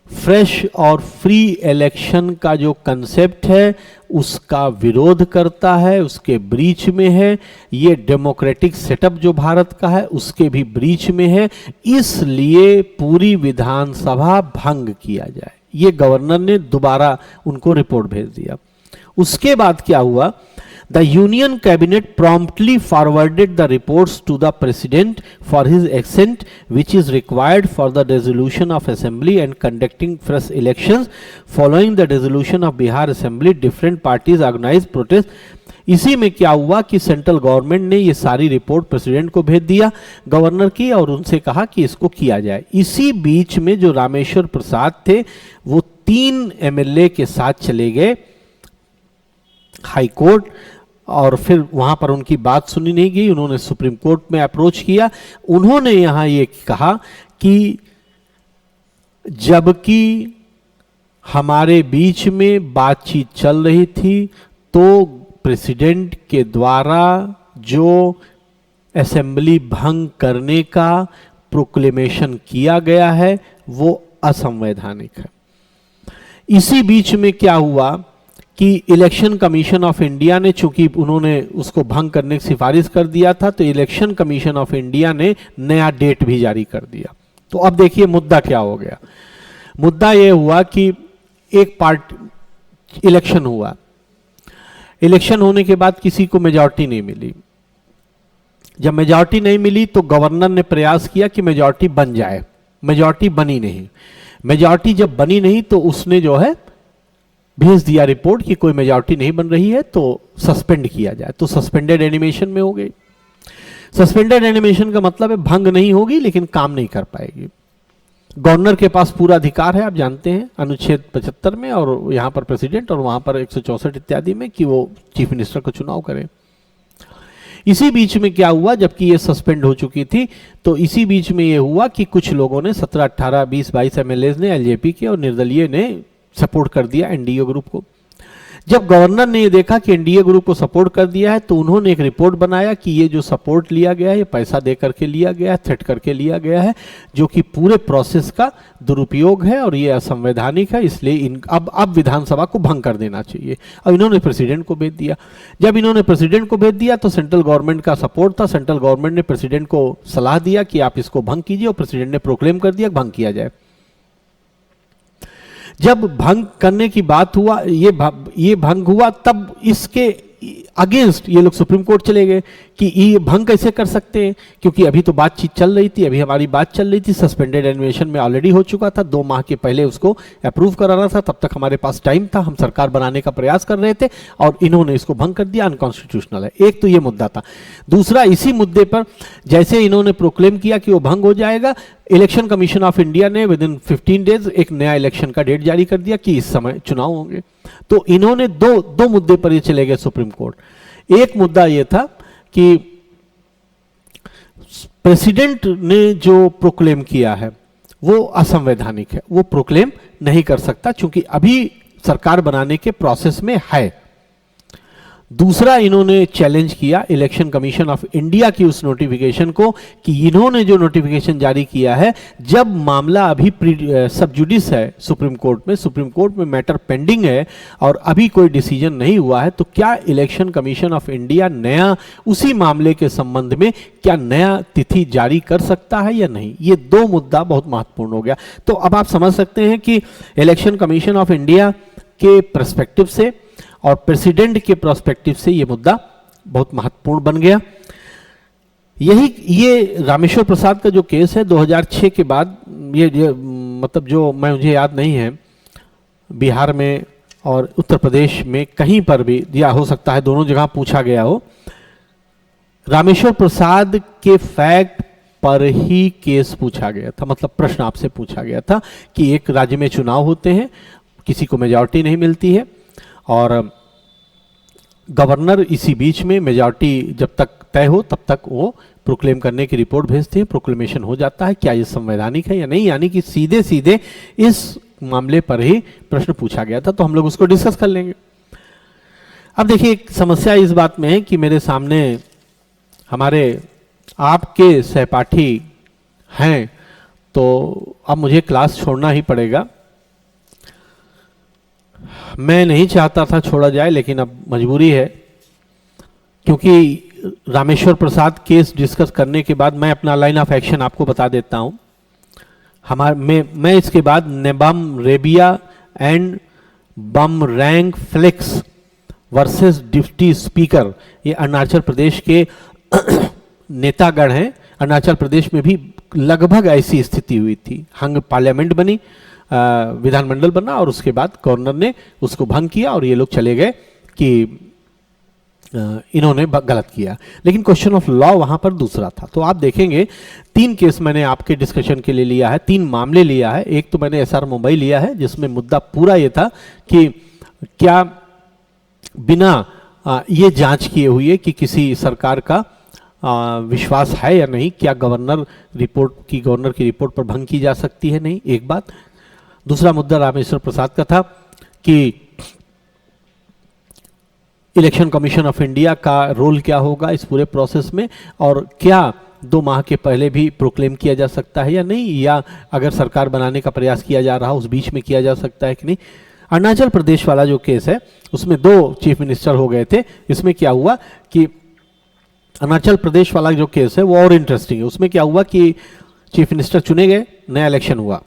फ्रेश और फ्री इलेक्शन का जो कंसेप्ट है उसका विरोध करता है, उसके ब्रीच में है। ये डेमोक्रेटिक सेटअप जो भारत का है उसके भी ब्रीच में है, इसलिए पूरी विधानसभा भंग किया जाए। ये गवर्नर ने दोबारा उनको रिपोर्ट भेज दिया। उसके बाद क्या हुआ, the union cabinet promptly forwarded the reports to the president for his assent, which is required for the dissolution of assembly and conducting fresh elections. Following the dissolution of Bihar assembly, different parties organized protest. इसी में क्या हुआ कि central government ने ये सारी report president को भेज दिया गवर्नर की, और उनसे कहा कि इसको किया जाए। इसी बीच में जो रामेश्वर प्रसाद थे वो 3 एमएलए के साथ चले गए हाई कोर्ट, और फिर वहां पर उनकी बात सुनी नहीं गई। उन्होंने सुप्रीम कोर्ट में अप्रोच किया। उन्होंने यहां ये कहा कि जबकि हमारे बीच में बातचीत चल रही थी तो प्रेसिडेंट के द्वारा जो असेंबली भंग करने का प्रोक्लेमेशन किया गया है वो असंवैधानिक है। इसी बीच में क्या हुआ कि इलेक्शन कमीशन ऑफ इंडिया ने, चूंकि उन्होंने उसको भंग करने की सिफारिश कर दिया था, तो इलेक्शन कमीशन ऑफ इंडिया ने नया डेट भी जारी कर दिया। तो अब देखिए मुद्दा क्या हो गया। मुद्दा यह हुआ कि एक इलेक्शन हुआ, इलेक्शन होने के बाद किसी को मेजॉरिटी नहीं मिली। जब मेजॉरिटी नहीं मिली तो गवर्नर ने प्रयास किया कि मेजॉरिटी बन जाए, मेजॉरिटी बनी नहीं। मेजॉरिटी जब बनी नहीं तो उसने जो है भेज दिया रिपोर्ट कि कोई मेजॉरिटी नहीं बन रही है तो सस्पेंड किया जाए। तो सस्पेंडेड एनिमेशन में हो गई। सस्पेंडेड एनिमेशन का मतलब है भंग नहीं होगी लेकिन काम नहीं कर पाएगी। गवर्नर के पास पूरा अधिकार है, आप जानते हैं अनुच्छेद 75 में, और यहाँ पर प्रेसिडेंट और वहाँ पर 164 इत्यादि में, कि वो चीफ मिनिस्टर को चुनाव करें। इसी बीच में क्या हुआ, जबकि ये सस्पेंड हो चुकी थी, तो इसी बीच में ये हुआ कि कुछ लोगों ने 17, 18, 20, 22 एमएलए ने एलजेपी के और निर्दलीय ने सपोर्ट कर दिया एनडीए ग्रुप को। जब गवर्नर ने ये देखा कि एनडीए ग्रुप को सपोर्ट कर दिया है तो उन्होंने एक रिपोर्ट बनाया कि ये जो सपोर्ट लिया गया है ये पैसा दे करके लिया गया है, थ्रेट करके लिया गया है, जो कि पूरे प्रोसेस का दुरुपयोग है और ये असंवैधानिक है, इसलिए अब विधानसभा को भंग कर देना चाहिए। अब इन्होंने प्रेसिडेंट को भेज दिया। जब इन्होंने प्रेसिडेंट को भेज दिया तो सेंट्रल गवर्नमेंट का सपोर्ट था, सेंट्रल गवर्नमेंट ने प्रेसिडेंट को सलाह दिया कि आप इसको भंग कीजिए और प्रेसिडेंट ने प्रोक्लेम कर दिया भंग किया जाए। जब भंग करने की बात हुआ, ये भंग हुआ, तब इसके अगेंस्ट ये लोग सुप्रीम कोर्ट चले गए कि ये भंग कैसे कर सकते हैं, क्योंकि अभी तो बातचीत चल रही थी, अभी हमारी बात चल रही थी, सस्पेंडेड एनिमेशन में ऑलरेडी हो चुका था, 2 माह के पहले उसको अप्रूव कराना था, तब तक हमारे पास टाइम था, हम सरकार बनाने का प्रयास कर रहे थे और इन्होंने इसको भंग कर दिया, अनकॉन्स्टिट्यूशनल है। एक तो ये मुद्दा था। दूसरा, इसी मुद्दे पर जैसे इन्होंने प्रोक्लेम किया कि वो भंग हो जाएगा, इलेक्शन कमीशन ऑफ इंडिया ने विद इन 15 डेज एक नया इलेक्शन का डेट जारी कर दिया कि इस समय चुनाव होंगे। तो इन्होंने दो मुद्दे पर ये चले गए सुप्रीम कोर्ट। एक मुद्दा ये था कि प्रेसिडेंट ने जो प्रोक्लेम किया है वो असंवैधानिक है, वो प्रोक्लेम नहीं कर सकता क्योंकि अभी सरकार बनाने के प्रोसेस में है। दूसरा, इन्होंने चैलेंज किया इलेक्शन कमीशन ऑफ इंडिया की उस नोटिफिकेशन को कि इन्होंने जो नोटिफिकेशन जारी किया है, जब मामला अभी सब जुडिस है सुप्रीम कोर्ट में मैटर पेंडिंग है और अभी कोई डिसीजन नहीं हुआ है, तो क्या इलेक्शन कमीशन ऑफ इंडिया नया उसी मामले के संबंध में क्या नया तिथि जारी कर सकता है या नहीं। ये 2 मुद्दा बहुत महत्वपूर्ण हो गया। तो अब आप समझ सकते हैं कि इलेक्शन कमीशन ऑफ इंडिया के पर्सपेक्टिव से और प्रेसिडेंट के प्रोस्पेक्टिव से ये मुद्दा बहुत महत्वपूर्ण बन गया। ये रामेश्वर प्रसाद का जो केस है 2006 के बाद, ये मतलब जो मुझे याद नहीं है, बिहार में और उत्तर प्रदेश में कहीं पर भी, या हो सकता है दोनों जगह पूछा गया हो, रामेश्वर प्रसाद के फैक्ट पर ही केस पूछा गया था। मतलब प्रश्न आपसे पूछा गया था कि एक राज्य में चुनाव होते हैं, किसी को मेजॉरिटी नहीं मिलती है और गवर्नर इसी बीच में मेजॉरिटी जब तक तय हो तब तक वो प्रोक्लेम करने की रिपोर्ट भेजते हैं, प्रोक्लेमेशन हो जाता है, क्या ये संवैधानिक है या नहीं। यानी कि सीधे सीधे इस मामले पर ही प्रश्न पूछा गया था, तो हम लोग उसको डिस्कस कर लेंगे। अब देखिए, एक समस्या इस बात में है कि मेरे सामने हमारे आपके सहपाठी हैं, तो अब मुझे क्लास छोड़ना ही पड़ेगा। मैं नहीं चाहता था छोड़ा जाए, लेकिन अब मजबूरी है, क्योंकि रामेश्वर प्रसाद केस डिस्कस करने के बाद मैं अपना लाइन ऑफ एक्शन आपको बता देता हूं। मैं इसके बाद नेबम रेबिया एंड बम रैंक फ्लेक्स वर्सेस डिप्टी स्पीकर, ये अरुणाचल प्रदेश के नेतागण हैं। अरुणाचल प्रदेश में भी लगभग ऐसी स्थिति हुई थी, हंग पार्लियामेंट बनी, विधानमंडल बना और उसके बाद गवर्नर ने उसको भंग किया और ये लोग चले गए कि इन्होंने गलत किया। लेकिन क्वेश्चन ऑफ लॉ वहां पर दूसरा था। तो आप देखेंगे 3 केस मैंने आपके डिस्कशन के लिए लिया है, 3 मामले लिया है। एक तो मैंने एसआर मुंबई लिया है, जिसमें मुद्दा पूरा ये था कि क्या बिना ये जांच किए हुए कि किसी सरकार का विश्वास है या नहीं, क्या गवर्नर की रिपोर्ट पर भंग की जा सकती है, नहीं, एक बात। दूसरा मुद्दा रामेश्वर प्रसाद का था कि इलेक्शन कमीशन ऑफ इंडिया का रोल क्या होगा इस पूरे प्रोसेस में, और क्या 2 माह के पहले भी प्रोक्लेम किया जा सकता है या नहीं, या अगर सरकार बनाने का प्रयास किया जा रहा उस बीच में किया जा सकता है कि नहीं। अरुणाचल प्रदेश वाला जो केस है उसमें 2 चीफ मिनिस्टर हो गए थे। इसमें क्या हुआ कि अरुणाचल प्रदेश वाला जो केस है वो और इंटरेस्टिंग है। उसमें क्या हुआ कि चीफ मिनिस्टर चुने गए, नया इलेक्शन हुआ,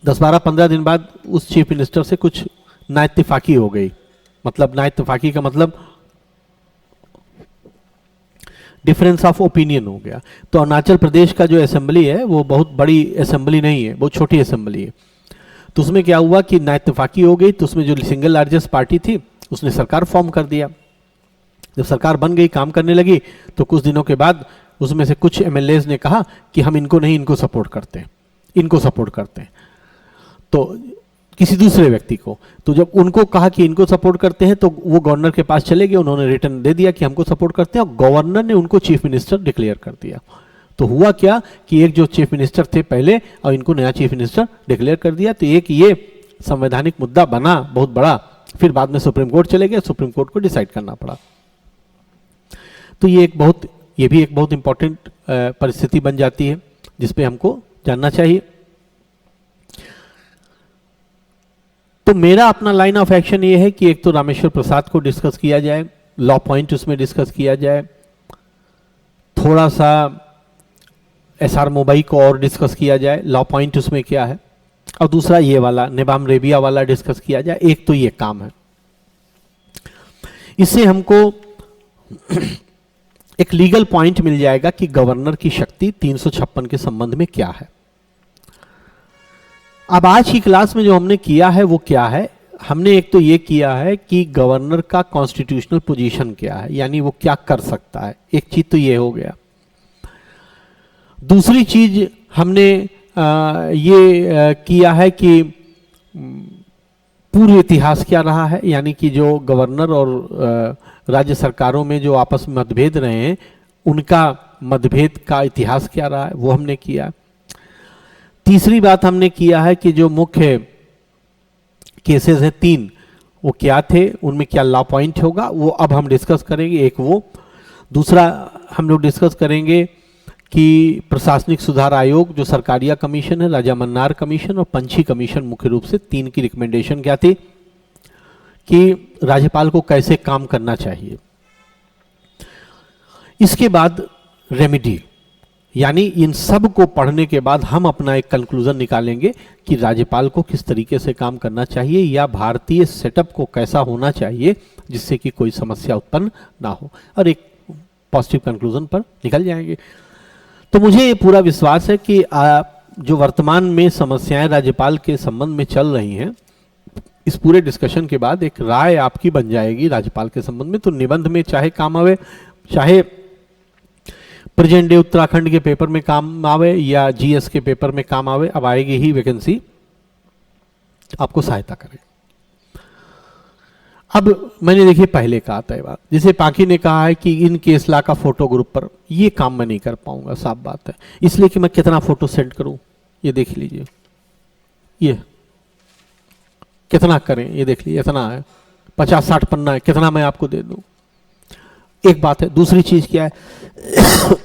10-12-15 दिन बाद उस चीफ मिनिस्टर से कुछ नाइत्तेफाकी हो गई। मतलब नाइत्तेफाकी का मतलब डिफरेंस ऑफ ओपिनियन हो गया। तो अरुणाचल प्रदेश का जो असेंबली है वो बहुत बड़ी असेंबली नहीं है, बहुत छोटी असेंबली है। तो उसमें क्या हुआ कि नाइत्तेफाकी हो गई, तो उसमें जो सिंगल लार्जेस्ट पार्टी थी उसने सरकार फॉर्म कर दिया। जब सरकार बन गई, काम करने लगी, तो कुछ दिनों के बाद उसमें से कुछ एमएलएज ने कहा कि हम इनको नहीं, इनको सपोर्ट करते हैं, तो किसी दूसरे व्यक्ति को। तो जब उनको कहा कि इनको सपोर्ट करते हैं, तो वो गवर्नर के पास चले गए, उन्होंने रिटर्न दे दिया कि हमको सपोर्ट करते हैं, और गवर्नर ने उनको चीफ मिनिस्टर डिक्लेयर कर दिया। तो हुआ क्या कि एक जो चीफ मिनिस्टर थे पहले और इनको नया चीफ मिनिस्टर डिक्लेयर कर दिया। तो एक ये संवैधानिक मुद्दा बना बहुत बड़ा फिर बाद में सुप्रीम कोर्ट चले गए, सुप्रीम कोर्ट को डिसाइड करना पड़ा। तो ये भी एक बहुत इंपॉर्टेंट परिस्थिति बन जाती है जिसपे हमको जानना चाहिए। तो मेरा अपना लाइन ऑफ एक्शन ये है कि एक तो रामेश्वर प्रसाद को डिस्कस किया जाए, लॉ पॉइंट उसमें डिस्कस किया जाए, थोड़ा सा एसआर मुंबई को और डिस्कस किया जाए, लॉ पॉइंट उसमें क्या है, और दूसरा ये वाला निबाम रेबिया वाला डिस्कस किया जाए। एक तो ये काम है, इससे हमको एक लीगल पॉइंट मिल जाएगा कि गवर्नर की शक्ति 356 के संबंध में क्या है। अब आज की क्लास में जो हमने किया है वो क्या है, हमने एक तो ये किया है कि गवर्नर का कॉन्स्टिट्यूशनल पोजीशन क्या है, यानी वो क्या कर सकता है, एक चीज तो ये हो गया। दूसरी चीज हमने ये किया है कि पूर्व इतिहास क्या रहा है, यानी कि जो गवर्नर और राज्य सरकारों में जो आपस में मतभेद रहे हैं उनका मतभेद का इतिहास क्या रहा है, वो हमने किया। तीसरी बात हमने किया है कि जो मुख्य केसेस हैं 3, वो क्या थे, उनमें क्या लॉ पॉइंट होगा, वो अब हम डिस्कस करेंगे। एक वो, दूसरा हम लोग डिस्कस करेंगे कि प्रशासनिक सुधार आयोग जो सरकारिया कमीशन है, राजा मन्नार कमीशन और पंछी कमीशन, मुख्य रूप से 3 की रिकमेंडेशन क्या थी कि राज्यपाल को कैसे काम करना चाहिए। इसके बाद रेमेडी, यानी इन सब को पढ़ने के बाद हम अपना एक कंक्लूजन निकालेंगे कि राज्यपाल को किस तरीके से काम करना चाहिए या भारतीय सेटअप को कैसा होना चाहिए जिससे कि कोई समस्या उत्पन्न ना हो, और एक पॉजिटिव कंक्लूजन पर निकल जाएंगे। तो मुझे ये पूरा विश्वास है कि जो वर्तमान में समस्याएं राज्यपाल के संबंध में चल रही हैं, इस पूरे डिस्कशन के बाद एक राय आपकी बन जाएगी राज्यपाल के संबंध में। तो निबंध में चाहे काम आवे, चाहे प्रेजेंट डे उत्तराखंड के पेपर में काम आवे या जीएस के पेपर में काम आवे, अब आएगी ही वैकेंसी आपको सहायता करे। अब मैंने देखिए पहले कहा था ये बात, जैसे पाकि ने कहा है कि इन केस ला का फोटो ग्रुप पर, ये काम मैं नहीं कर पाऊंगा, साफ बात है, इसलिए कि मैं कितना फोटो सेंड करूं, ये देख लीजिए, ये कितना करें, ये देख लीजिए, इतना है, 50-60 पन्ना है, कितना मैं आपको दे दूं, एक बात है। दूसरी चीज क्या है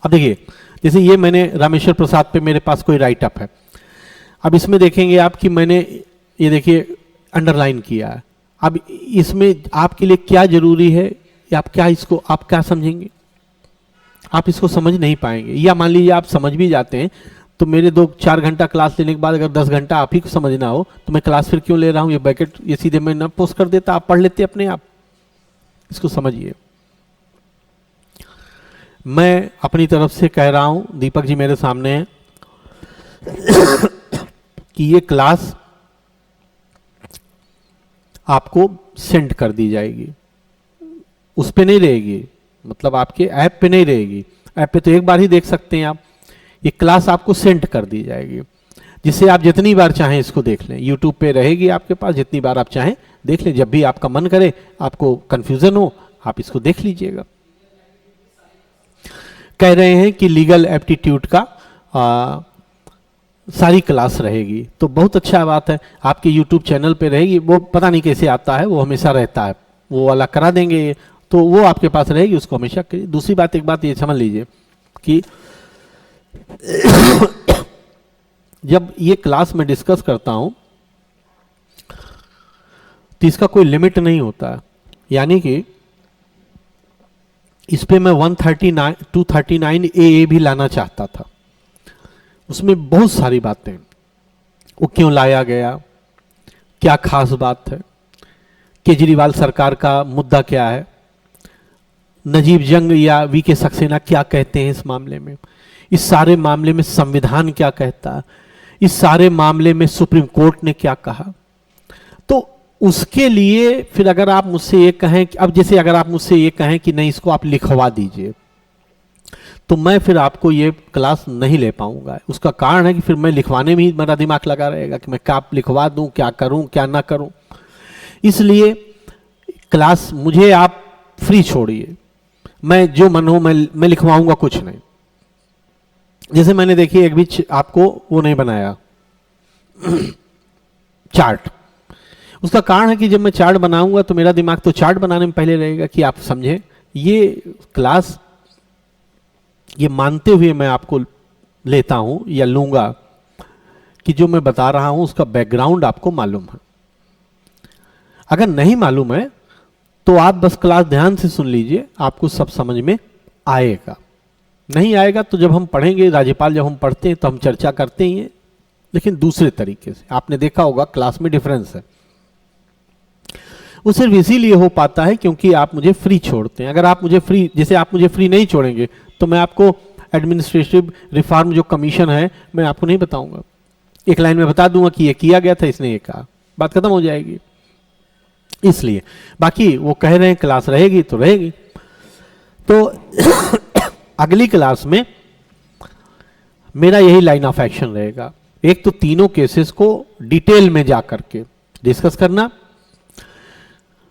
अब देखिए, जैसे ये मैंने रामेश्वर प्रसाद पे मेरे पास कोई राइट अप है, अब इसमें देखेंगे आप कि मैंने ये देखिए अंडरलाइन किया है। अब इसमें आपके लिए क्या जरूरी है, या आप क्या समझेंगे, आप इसको समझ नहीं पाएंगे, या मान लीजिए आप समझ भी जाते हैं तो मेरे 2-4 घंटा क्लास लेने के बाद अगर 10 घंटा आप ही को समझना हो तो मैं क्लास फिर क्यों ले रहा हूं, ये बैकेट ये सीधे मैं ना पोस्ट कर देता, आप पढ़ लेते अपने आप। इसको समझिए, मैं अपनी तरफ से कह रहा हूं, दीपक जी मेरे सामने हैं कि ये क्लास आपको सेंड कर दी जाएगी, उस पे नहीं रहेगी, मतलब आपके ऐप पे नहीं रहेगी, ऐप पे तो एक बार ही देख सकते हैं आप, ये क्लास आपको सेंड कर दी जाएगी, जिससे आप जितनी बार चाहें इसको देख लें। यूट्यूब पे रहेगी आपके पास, जितनी बार आप चाहें देख लें, जब भी आपका मन करे, आपको कंफ्यूजन हो, आप इसको देख लीजिएगा। कह रहे हैं कि लीगल एप्टीट्यूड का सारी क्लास रहेगी, तो बहुत अच्छा बात है, आपके यूट्यूब चैनल पे रहेगी, वो पता नहीं कैसे आता है, वो हमेशा रहता है, वो वाला करा देंगे, तो वो आपके पास रहेगी, उसको हमेशा करिए। दूसरी बात, एक बात ये समझ लीजिए कि जब ये क्लास में डिस्कस करता हूं तो इसका कोई लिमिट नहीं होता है, यानी कि इस पे मैं 239 ए भी लाना चाहता था, उसमें बहुत सारी बातें, वो क्यों लाया गया, क्या खास बात है, केजरीवाल सरकार का मुद्दा क्या है, नजीब जंग या वीके सक्सेना क्या कहते हैं इस मामले में, इस सारे मामले में संविधान क्या कहता है, इस सारे मामले में सुप्रीम कोर्ट ने क्या कहा। तो उसके लिए फिर अगर आप मुझसे ये कहें कि अब जैसे अगर आप मुझसे ये कहें कि नहीं इसको आप लिखवा दीजिए, तो मैं फिर आपको ये क्लास नहीं ले पाऊंगा। उसका कारण है कि फिर मैं लिखवाने में ही मेरा दिमाग लगा रहेगा कि मैं क्या लिखवा दूं, क्या करूं, क्या ना करूं। इसलिए क्लास मुझे आप फ्री छोड़िए, मैं जो मन हो मैं लिखवाऊंगा कुछ नहीं। जैसे मैंने देखिए एक भी आपको वो नहीं बनाया चार्ट, उसका कारण है कि जब मैं चार्ट बनाऊंगा तो मेरा दिमाग तो चार्ट बनाने में पहले रहेगा कि आप समझें। ये क्लास ये मानते हुए मैं आपको लेता हूं या लूंगा कि जो मैं बता रहा हूं उसका बैकग्राउंड आपको मालूम है। अगर नहीं मालूम है तो आप बस क्लास ध्यान से सुन लीजिए, आपको सब समझ में आएगा। नहीं आएगा तो जब हम पढ़ेंगे, राज्यपाल जब हम पढ़ते हैं तो हम चर्चा करते ही हैं, लेकिन दूसरे तरीके से। आपने देखा होगा क्लास में डिफरेंस है। वो सिर्फ इसीलिए हो पाता है क्योंकि आप मुझे फ्री छोड़ते हैं। अगर आप मुझे फ्री, जैसे आप मुझे फ्री नहीं छोड़ेंगे तो मैं आपको एडमिनिस्ट्रेटिव रिफॉर्म जो कमीशन है मैं आपको नहीं बताऊंगा। एक लाइन में बता दूंगा कि ये किया गया था, इसने ये कहा, बात खत्म हो जाएगी। इसलिए बाकी वो कह रहे हैं क्लास रहेगी तो रहेगी। तो अगली क्लास में मेरा यही लाइन ऑफ एक्शन रहेगा। एक तो तीनों केसेस को डिटेल में जाकर के डिस्कस करना,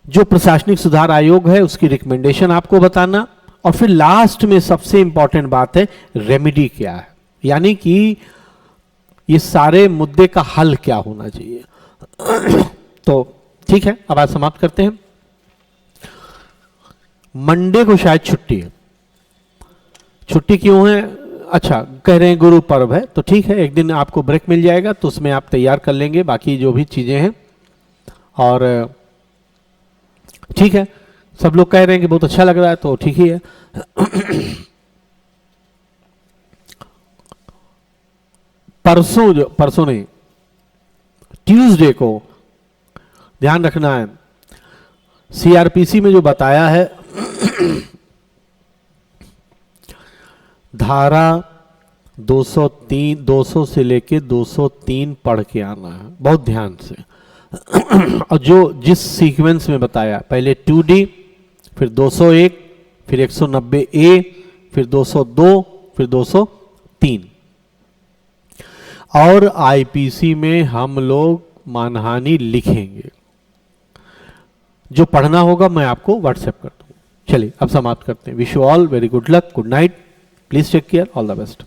जो प्रशासनिक सुधार आयोग है उसकी रिकमेंडेशन आपको बताना, और फिर लास्ट में सबसे इंपॉर्टेंट बात है रेमेडी क्या है, यानी कि ये सारे मुद्दे का हल क्या होना चाहिए। तो ठीक है, अब आज समाप्त करते हैं। मंडे को शायद छुट्टी है। छुट्टी क्यों है? अच्छा, कह रहे हैं गुरु पर्व है, तो ठीक है, एक दिन आपको ब्रेक मिल जाएगा तो उसमें आप तैयार कर लेंगे बाकी जो भी चीजें हैं। और ठीक है, सब लोग कह रहे हैं कि बहुत अच्छा लग रहा है, तो ठीक ही है। परसों नहीं, ट्यूसडे को ध्यान रखना है, सीआरपीसी में जो बताया है धारा 203 200 से लेके 203 पढ़ के आना है बहुत ध्यान से। और जो जिस सीक्वेंस में बताया, पहले 2D, फिर 201, फिर 190A, फिर 202, फिर 203। और आईपीसी में हम लोग मानहानि लिखेंगे। जो पढ़ना होगा मैं आपको व्हाट्सएप कर दूंगा। चलिए अब समाप्त करते हैं। Wish you all very good luck, good night, please take care, all the best.